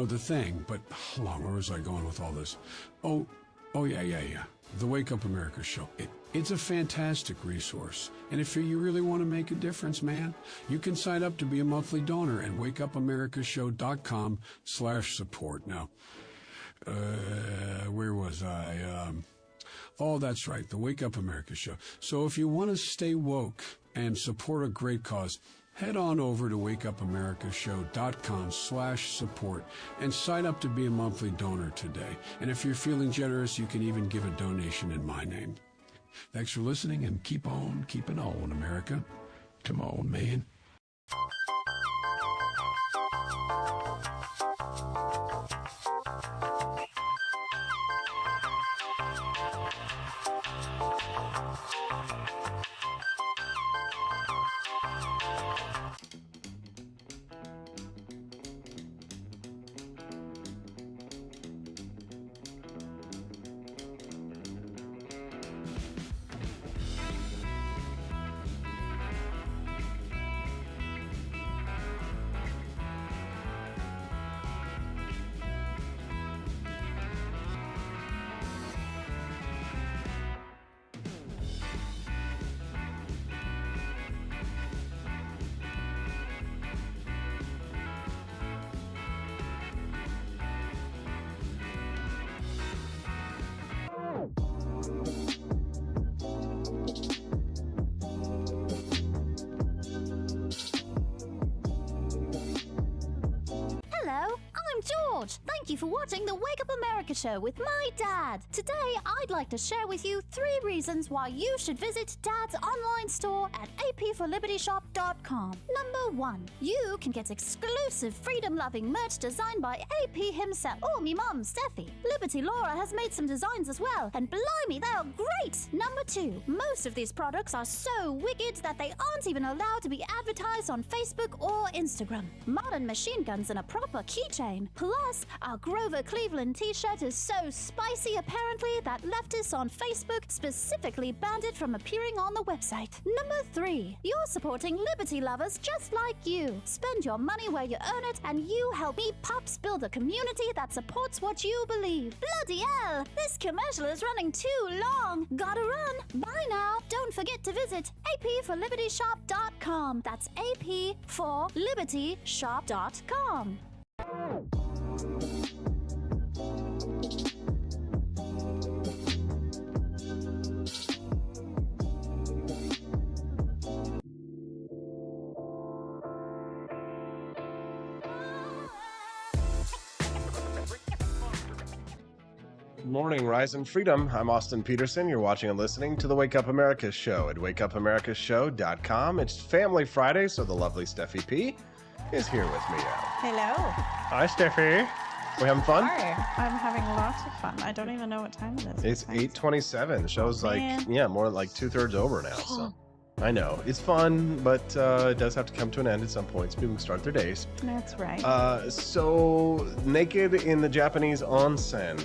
the thing, but hold on, where was I going with all this? Oh, yeah. The Wake Up America show. It's a fantastic resource. And if you really want to make a difference, man, you can sign up to be a monthly donor at wakeupamericashow.com/support. Now, where was I? Oh, that's right, the Wake Up America show. So if you want to stay woke and support a great cause, head on over to wakeupamericashow.com/support and sign up to be a monthly donor today. And if you're feeling generous, you can even give a donation in my name. Thanks for listening, and keep on keeping on, America. Come on, man. you for watching the Wake Up America show with my dad. Today, I'd like to share with you 3 reasons why you should visit Dad's online store at apforlibertyshop.com. Number 1, you can get exclusive freedom-loving merch designed by AP himself or me mum, Steffi. Liberty Laura has made some designs as well, and blimey, they are great! Number 2, most of these products are so wicked that they aren't even allowed to be advertised on Facebook or Instagram. Modern machine guns and a proper keychain. Plus, our Grover Cleveland t-shirt is so spicy apparently that leftists on Facebook specifically banned it from appearing on the website. Number 3, you're supporting liberty lovers just like you. Spend your money where you earn it, and you help me Pops build a community that supports what you believe. Bloody hell, this commercial is running too long. Gotta run. Bye now. Don't forget to visit apforlibertyshop.com. That's apforlibertyshop.com. Good morning, Rise and Freedom. I'm Austin Peterson. You're watching and listening to the Wake Up America show at wakeupAmericaShow.com. It's Family Friday, so the lovely Steffi P is here with me now. Hello. Hi, Steffi. We having fun? Sorry, I'm having lots of fun. I don't even know what time it is. It's 8:27. The show's more like 2/3 over now. So I know it's fun, but it does have to come to an end at some point so people can start their days. That's right. So naked in the Japanese onsen.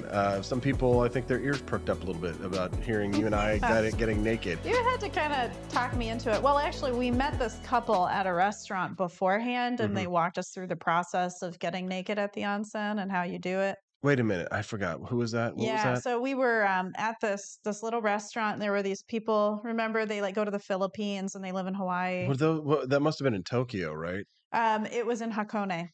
Some people, I think their ears perked up a little bit about hearing you and I getting naked. You had to kind of talk me into it. Well, actually, we met this couple at a restaurant beforehand, and they walked us through the process of getting naked at the onsen and how you do it. Wait a minute, I forgot. Who was that? What was that? So we were at this little restaurant, and there were these people. Remember, they go to the Philippines and they live in Hawaii. That must have been in Tokyo, right? It was in Hakone.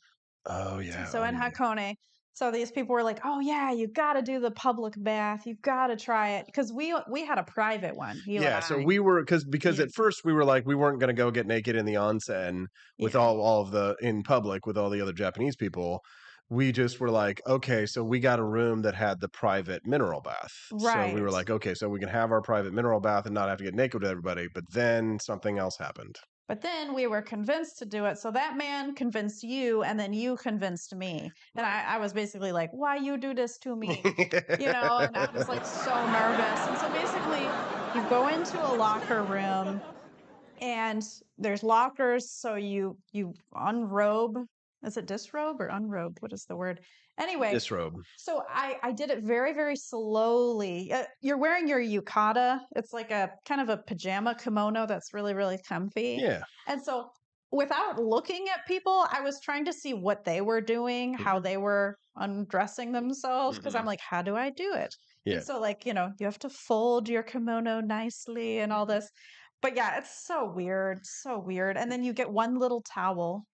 Oh yeah. So in Hakone. So these people were like, "Oh yeah, you got to do the public bath. You got to try it," because we had a private one. So we were because at first we were like we weren't going to go get naked in the onsen with all of the in public with all the other Japanese people. We just were like, okay, so we got a room that had the private mineral bath. Right. So we were like, okay, so we can have our private mineral bath and not have to get naked with everybody. But then something else happened. But then we were convinced to do it. So that man convinced you, and then you convinced me. And I was basically like, why you do this to me? And I was like so nervous. And so basically you go into a locker room and there's lockers. So you unrobe. Is it disrobe or unrobe? What is the word? Anyway. Disrobe. So I did it very, very slowly. You're wearing your yukata. It's like a kind of a pajama kimono that's really, really comfy. Yeah. And so without looking at people, I was trying to see what they were doing, how they were undressing themselves. Because I'm like, how do I do it? Yeah. And so you have to fold your kimono nicely and all this. But yeah, it's so weird. So weird. And then you get one little towel.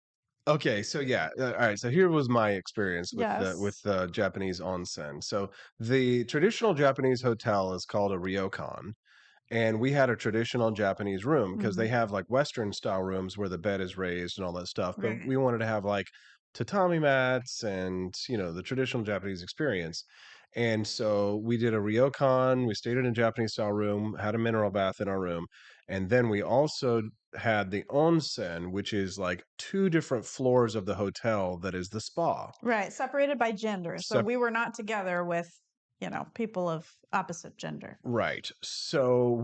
Okay, so all right. So here was my experience with Yes. with the Japanese onsen. So the traditional Japanese hotel is called a ryokan, and we had a traditional Japanese room because they have like Western style rooms where the bed is raised and all that stuff. But we wanted to have like tatami mats and the traditional Japanese experience. And so we did a ryokan. We stayed in a Japanese style room, had a mineral bath in our room, and then we also had the onsen, which is like 2 different floors of the hotel that is the spa. Right, separated by gender. So we were not together with, people of opposite gender. Right. So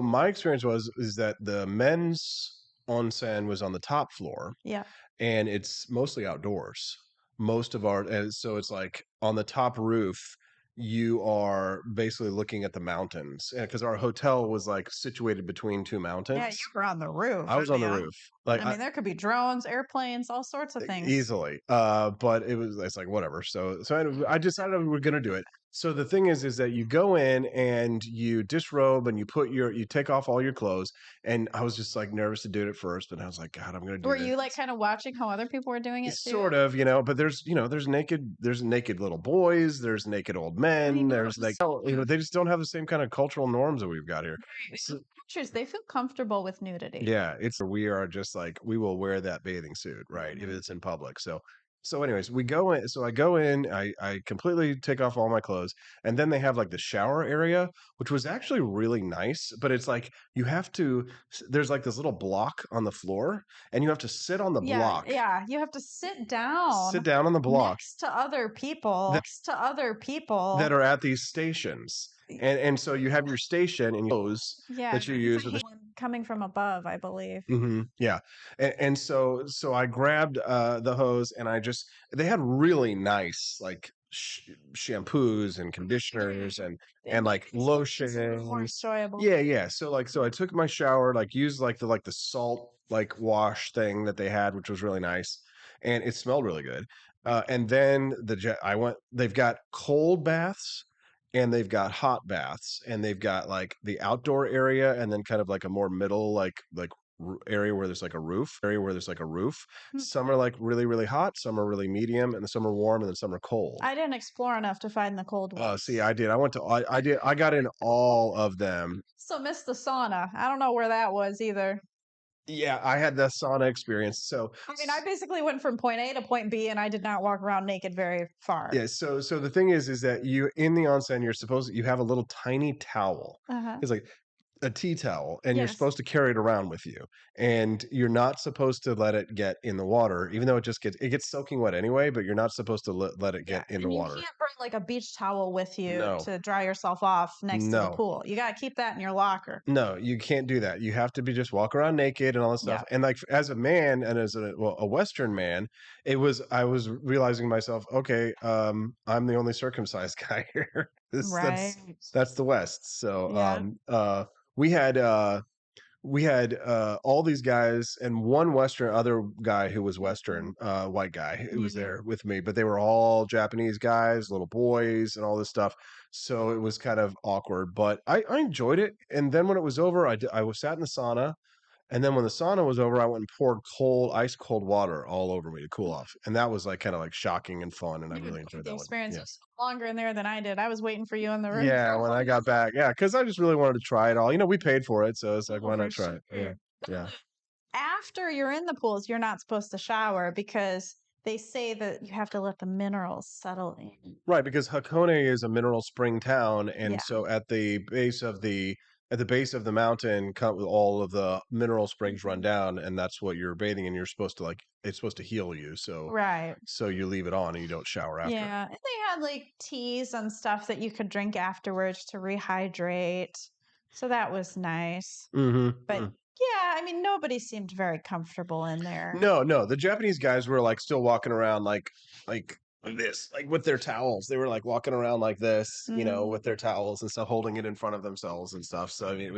my experience is that the men's onsen was on the top floor. Yeah. And it's mostly outdoors. Most of so it's like on the top roof, you are basically looking at the mountains because our hotel was like situated between 2 mountains. Yeah, you were on the roof. I was on the roof. Like, I mean, there could be drones, airplanes, all sorts of things. Easily. But it's like whatever. So I decided we were going to do it. So the thing is that you go in and you disrobe and you take off all your clothes. And I was just like nervous to do it at first, but I was like, God, I'm going to do it. Were you like kind of watching how other people were doing it too? Sort of, but there's naked little boys, there's naked old men, there's like, they just don't have the same kind of cultural norms that we've got here. So, pictures, they feel comfortable with nudity. Yeah, we are just like, we will wear that bathing suit, right, if it's in public. So So anyways, we go in. So I go in, I completely take off all my clothes. And then they have like the shower area, which was actually really nice. But it's like you have to, there's like this little block on the floor and you have to sit on the block, Yeah. You have to sit sit down down on the block next to other people, that are at these stations. And so you have your station and those Yeah. that you use with the Coming from above, I believe. Yeah. And so I grabbed the hose and they had really nice like shampoos and conditioners and like lotions. More enjoyable. Yeah. So I took my shower, like used like the salt like wash thing that they had, which was really nice, and it smelled really good. And then they've got cold baths and they've got hot baths and they've got like the outdoor area and then kind of like a more middle area where there's like a roof. Some are like really, really hot, some are really medium, and some are warm, and then some are cold. I didn't explore enough to find the cold Oh, ones. see, I did. I got in all of them. Still missed the sauna. I don't know where that was either. Yeah, I had the sauna experience. So I mean, I basically went from point A to point B, and I did not walk around naked very far. yeah, so the thing is that you in the onsen, you have a little tiny towel. Uh-huh. It's like a tea towel, and you're Yes. supposed to carry it around with you, and you're not supposed to let it get in the water, even though it gets soaking wet anyway, but you're not supposed to let it get in the And you water. can't bring like a beach towel with you No. to dry yourself off next to the No. pool. You got to keep that in your locker. No, you can't do that. You have to be just walk around naked and all this stuff. Yeah. And like as a man and as a Western man, I was realizing myself, okay, I'm the only circumcised guy here. Right. That's the West. So Yeah. we had all these guys and one other guy who was Western, white guy who was there with me, but they were all Japanese guys, little boys, and all this stuff. So it was kind of awkward, but I enjoyed it. And then when it was over, I was sat in the sauna. And then when the sauna was over, I went and poured ice cold water all over me to cool off. And that was like kind of like shocking and fun. And I really enjoyed The that one. experience Yeah. was longer in there than I did. I was waiting for you in the room. Yeah, when I got back. Yeah, because I just really wanted to try it all. We paid for it, so it's like, why not try it? Yeah. Yeah. After you're in the pools, you're not supposed to shower because they say that you have to let the minerals settle in. Right, because Hakone is a mineral spring town, and Yeah. so at the base of the mountain, all of the mineral springs run down, and that's what you're bathing in. You're supposed to it's supposed to heal you, so Right. so you leave it on and you don't shower after. Yeah. And they had like teas and stuff that you could drink afterwards to rehydrate. So that was nice. Mm-hmm. But yeah, I mean, nobody seemed very comfortable in there. No, the Japanese guys were like still walking around like this, like with their towels. They were like walking around like this, with their towels and stuff, holding it in front of themselves and stuff. So I mean,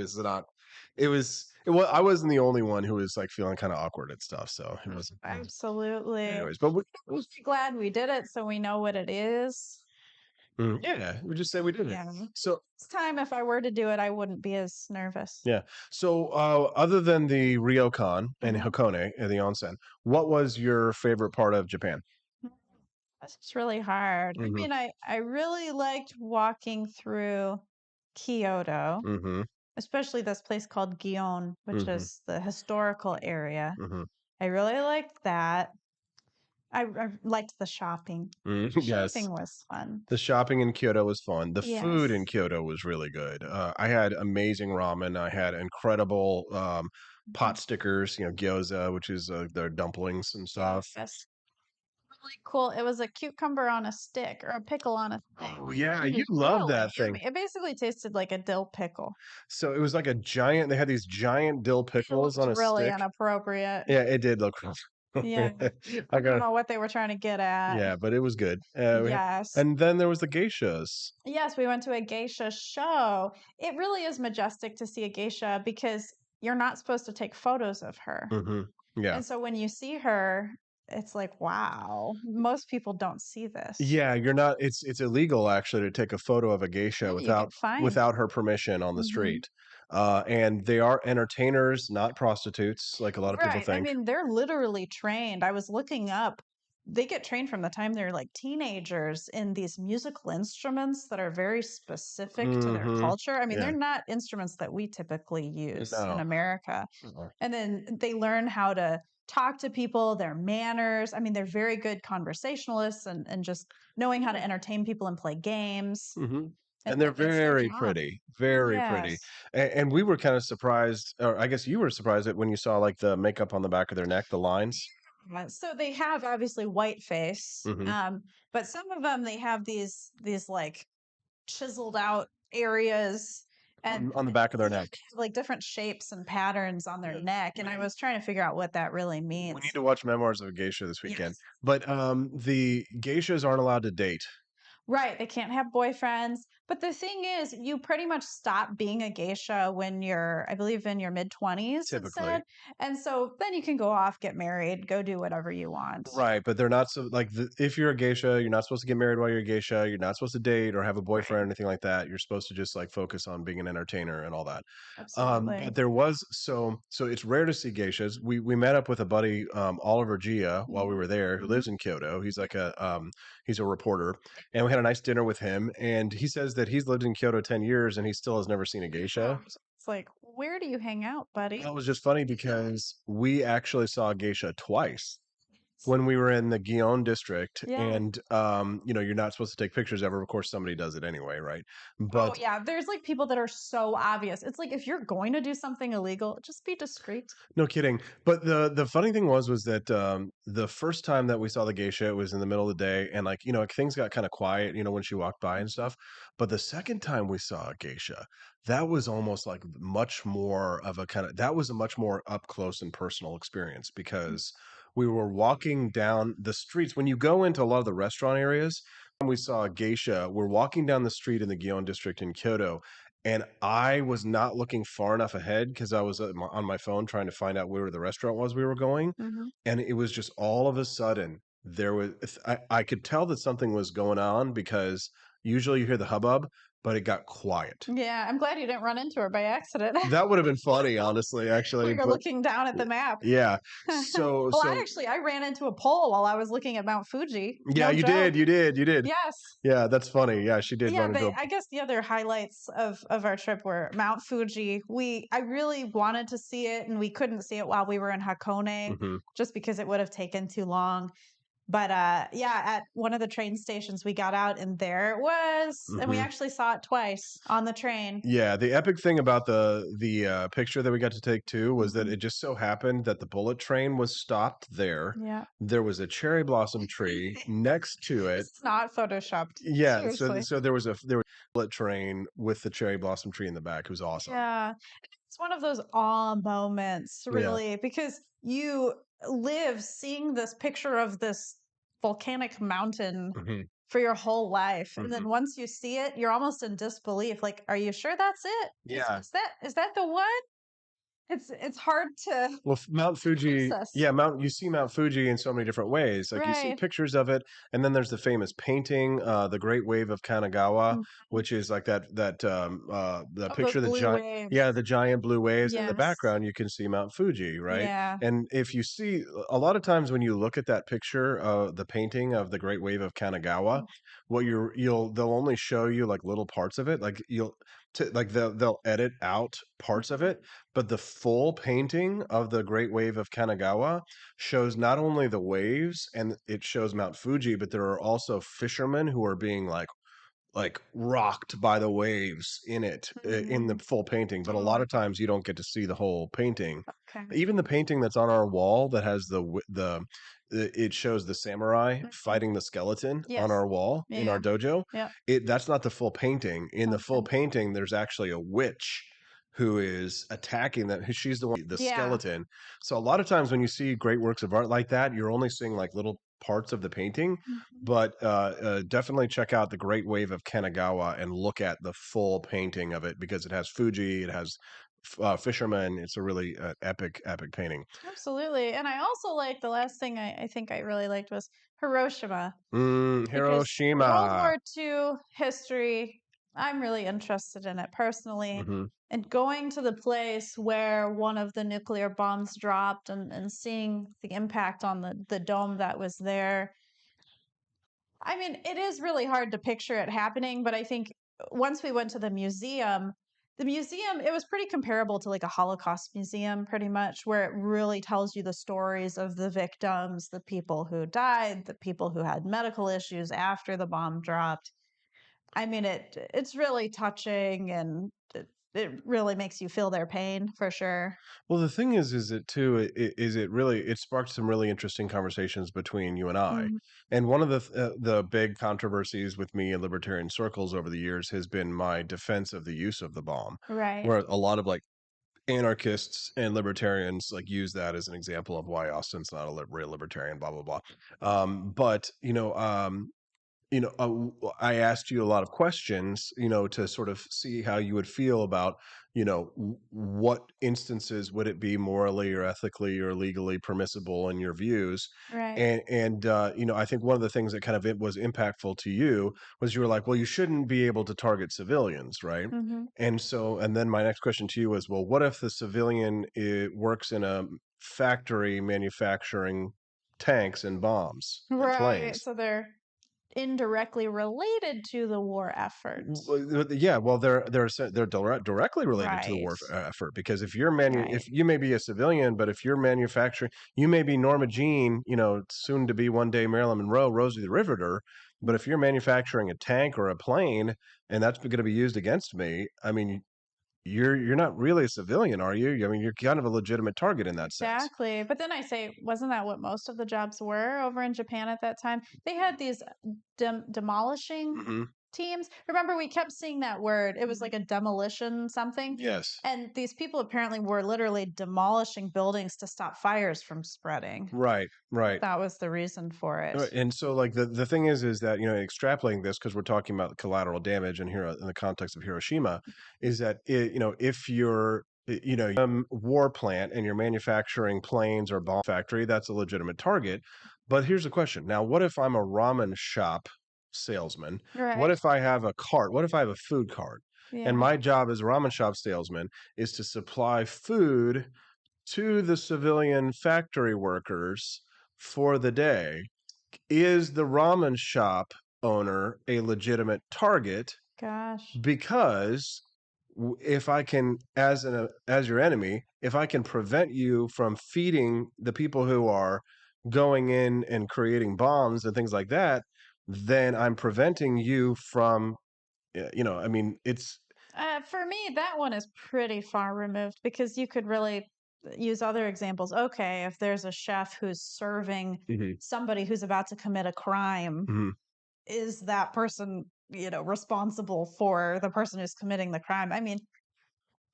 I wasn't the only one who was like feeling kind of awkward and stuff. So it was Absolutely. anyways, but I'm glad we did it so we know what it is. Yeah, we just say we did it. Yeah. So This time, if I were to do it, I wouldn't be as nervous. yeah. So other than the ryokan and Hakone and the onsen, what was your favorite part of Japan? It's really hard. I Mhm. mean, I really liked walking through Kyoto, Mm-hmm. especially this place called Gion, which Mhm. is the historical area. Mm-hmm. I really liked that. I liked the shopping. Yes. Shopping was fun. The shopping in Kyoto was fun. The food in Yes. Kyoto was really good. I had amazing ramen. I had incredible pot stickers, gyoza, which is their dumplings and stuff. Yes. Really cool. It was a cucumber on a stick or a pickle on a stick. Oh yeah, It you was love really that thing. yummy. It basically tasted like a dill pickle. So it was like they had these giant dill pickles on a It's really stick. inappropriate. Yeah, it did look Yeah. I don't know what they were trying to get at. Yeah, but it was good. Yes. And then there was the geishas. Yes, we went to a geisha show. It really is majestic to see a geisha because you're not supposed to take photos of her. Mm-hmm. Yeah. And so when you see her, it's like, wow, most people don't see this. Yeah, you're not. It's illegal actually to take a photo of a geisha Yeah, you get fined. without her permission on the Mhm. street. And they are entertainers, not prostitutes, like a lot of people Right. I think. mean, they're literally trained. I was looking up. They get trained from the time they're like teenagers in these musical instruments that are very specific to their Mhm. culture. I mean, Yeah. they're not instruments that we typically use in No. America. Uh-uh. And then they learn how to talk to people, their manners. I mean, they're very good conversationalists and just knowing how to entertain people and play games. Mm-hmm. And they're It's their very job. pretty, very pretty. Yes. And we were kind of surprised, or I guess you were surprised at when you saw like the makeup on the back of their neck, the lines. So they have obviously white face, Mhm. but some of them they have these like chiseled out areas and On the back of their neck. like different shapes and patterns on their neck. And I was trying to figure out what that really We means. need to watch Memoirs of a Geisha this weekend. Yes. But the geishas aren't allowed to date. Right. They can't have boyfriends. But the thing is, you pretty much stop being a geisha when you're, I believe, in your mid 20s, it Typically. said. And so then you can go off, get married, go do whatever you want. Right, but they're not so like if you're a geisha, you're not supposed to get married while you're a geisha. You're not supposed to date or have a boyfriend or anything like that. You're supposed to just like focus on being an entertainer and all that. Absolutely. But there was so it's rare to see geishas. We met up with a buddy, Oliver Gia, while we were there, who lives in Kyoto. He's like he's a reporter, and we had a nice dinner with him. And he says that he's lived in Kyoto 10 years and he still has never seen a geisha. It's like, where do you hang out, buddy? That was just funny because we actually saw a geisha twice when we were in the Gion district. Yeah. And you're not supposed to take pictures ever. Of course, somebody does it anyway, right? Oh But yeah, there's like people that are so obvious. It's like if you're going to do something illegal, just be discreet. no kidding. But the funny thing was that the first time that we saw the geisha, it was in the middle of the day, and like things got kind of quiet, when she walked by and stuff. But the second time we saw a geisha, that was almost like much more of a that was a much more up close and personal experience because we were walking down the streets. When you go into a lot of the restaurant areas, we saw a geisha. We're walking down the street in the Gion district in Kyoto, and I was not looking far enough ahead because I was on my phone trying to find out where the restaurant was we were going. And it was just all of a sudden there was I could tell that something was going on because usually you hear the hubbub, but it got quiet. Yeah, I'm glad you didn't run into her by accident. That would have been funny, honestly, actually. You're but- looking down at the map. Yeah. So Well, so I ran into a pole while I was looking at Mount Fuji. yeah, No you joke. did. You did. Yes. Yeah, that's funny. Yeah, she did Yeah, run into but I guess the other highlights of our trip were Mount Fuji. I really wanted to see it, and we couldn't see it while we were in Hakone, Mhm. just because it would have taken too long. But yeah, at one of the train stations, we got out, and there it was, and we Mhm. actually saw it twice on the train. Yeah, the epic thing about the picture that we got to take too was that Mhm. it just so happened that the bullet train was stopped there. Yeah. There was a cherry blossom tree next to it. It's not photoshopped. Yeah, Seriously. so there was a bullet train with the cherry blossom tree in the back. It was awesome. Yeah. It's one of those awe moments, Yeah. really, because you live seeing this picture of this volcanic mountain Mhm. for your whole life. And then once you see it, you're almost in disbelief. Like, are you sure that's it? Yeah. Is that the one? It's hard to Well, Mount Fuji, process. you see Mount Fuji in so many different ways. Like you see Right. pictures of it, and then there's the famous painting, the Great Wave of Kanagawa, which is like the Oh, picture of those the blue giant, waves. the giant blue waves. In the Yes. background, you can see Mount Fuji, right? Yeah. And if you see a lot of times when you look at that picture, the painting of the Great Wave of Kanagawa, what they'll only show you like little parts of it, like they'll edit out parts of it, but the full painting of the Great Wave of Kanagawa shows not only the waves and it shows Mount Fuji, but there are also fishermen who are being like rocked by the waves in it in the full painting. But a lot of times you don't get to see the whole painting. Okay. Even the painting that's on our wall that has it shows the samurai fighting the skeleton Yes. on our wall in our dojo. Yeah. That's not the full painting. In the full painting, there's actually a witch who is attacking them. She's the one, the Yeah. skeleton. So a lot of times when you see great works of art like that, you're only seeing like little parts of the painting. But definitely check out the Great Wave of Kanagawa and look at the full painting of it because it has Fuji, it has fishermen. It's a really epic painting. Absolutely. And I also like the last thing I think I really liked was Hiroshima. Because Hiroshima. World War II history, I'm really interested in it personally. Mhm. And going to the place where one of the nuclear bombs dropped and seeing the impact on the dome that was there. I mean, it is really hard to picture it happening, but I think once we went to the museum, the museum, it was pretty comparable to like a Holocaust museum, pretty much, where it really tells you the stories of the victims, the people who died, the people who had medical issues after the bomb dropped. I mean, it's really touching, and it really makes you feel their pain for sure. Well, the thing is it too, is it really, it sparked some really interesting conversations between you and I. Mhm. And one of the big controversies with me in libertarian circles over the years has been my defense of the use of the bomb, Right. where a lot of like anarchists and libertarians like use that as an example of why Austin's not a real libertarian, blah blah blah. But I asked you a lot of questions, to sort of see how you would feel about, what instances would it be morally or ethically or legally permissible in your views. Right. And I think one of the things that kind of it was impactful to you was you were like, well, you shouldn't be able to target civilians, right? Mhm. And then my next question to you was, well, what if the civilian works in a factory manufacturing tanks and bombs and Right. planes? So they're indirectly related to the war effort. Yeah, well, they're directly related to the Right. war effort, because if if Right. you may be a civilian, but if you're manufacturing, you may be Norma Jean, soon to be one day Marilyn Monroe, Rosie the Riveter, but if you're manufacturing a tank or a plane and that's going to be used against me, I mean, you're not really a civilian, are you? I mean, you're kind of a legitimate target in that sense. Exactly. But then I say, wasn't that what most of the jobs were over in Japan at that time? They had these demolishing Hmm. teams. Remember, we kept seeing that word. It was like a demolition something. Yes. And these people apparently were literally demolishing buildings to stop fires from spreading. Right, right. That was the reason for it. And so, like the thing is that extrapolating this, because we're talking about collateral damage and here in the context of Hiroshima, is that if you're war plant and you're manufacturing planes or bomb factory, that's a legitimate target. But here's the question: now, what if I'm a ramen shop salesman? What Right. if I have a cart? What if I have a food cart? And Yeah. my job as a ramen shop salesman is to supply food to the civilian factory workers for the day. Is the ramen shop owner a legitimate target? Gosh. Because if I can, as your enemy, if I can prevent you from feeding the people who are going in and creating bombs and things like that, then I'm preventing you from, I mean, it's For me, that one is pretty far removed because you could really use other examples. Okay, if there's a chef who's serving Mhm. somebody who's about to commit a crime, Mhm. is that person, responsible for the person who's committing the crime? I mean,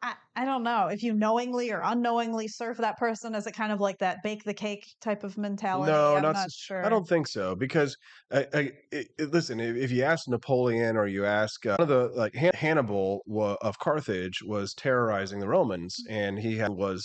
I don't know. If you knowingly or unknowingly serve that person, is it kind of like that bake the cake type of mentality? No, I'm not. not I sure. don't think so, because listen, if you ask Napoleon or you ask one of the like Hannibal of Carthage was terrorizing the Romans, and he was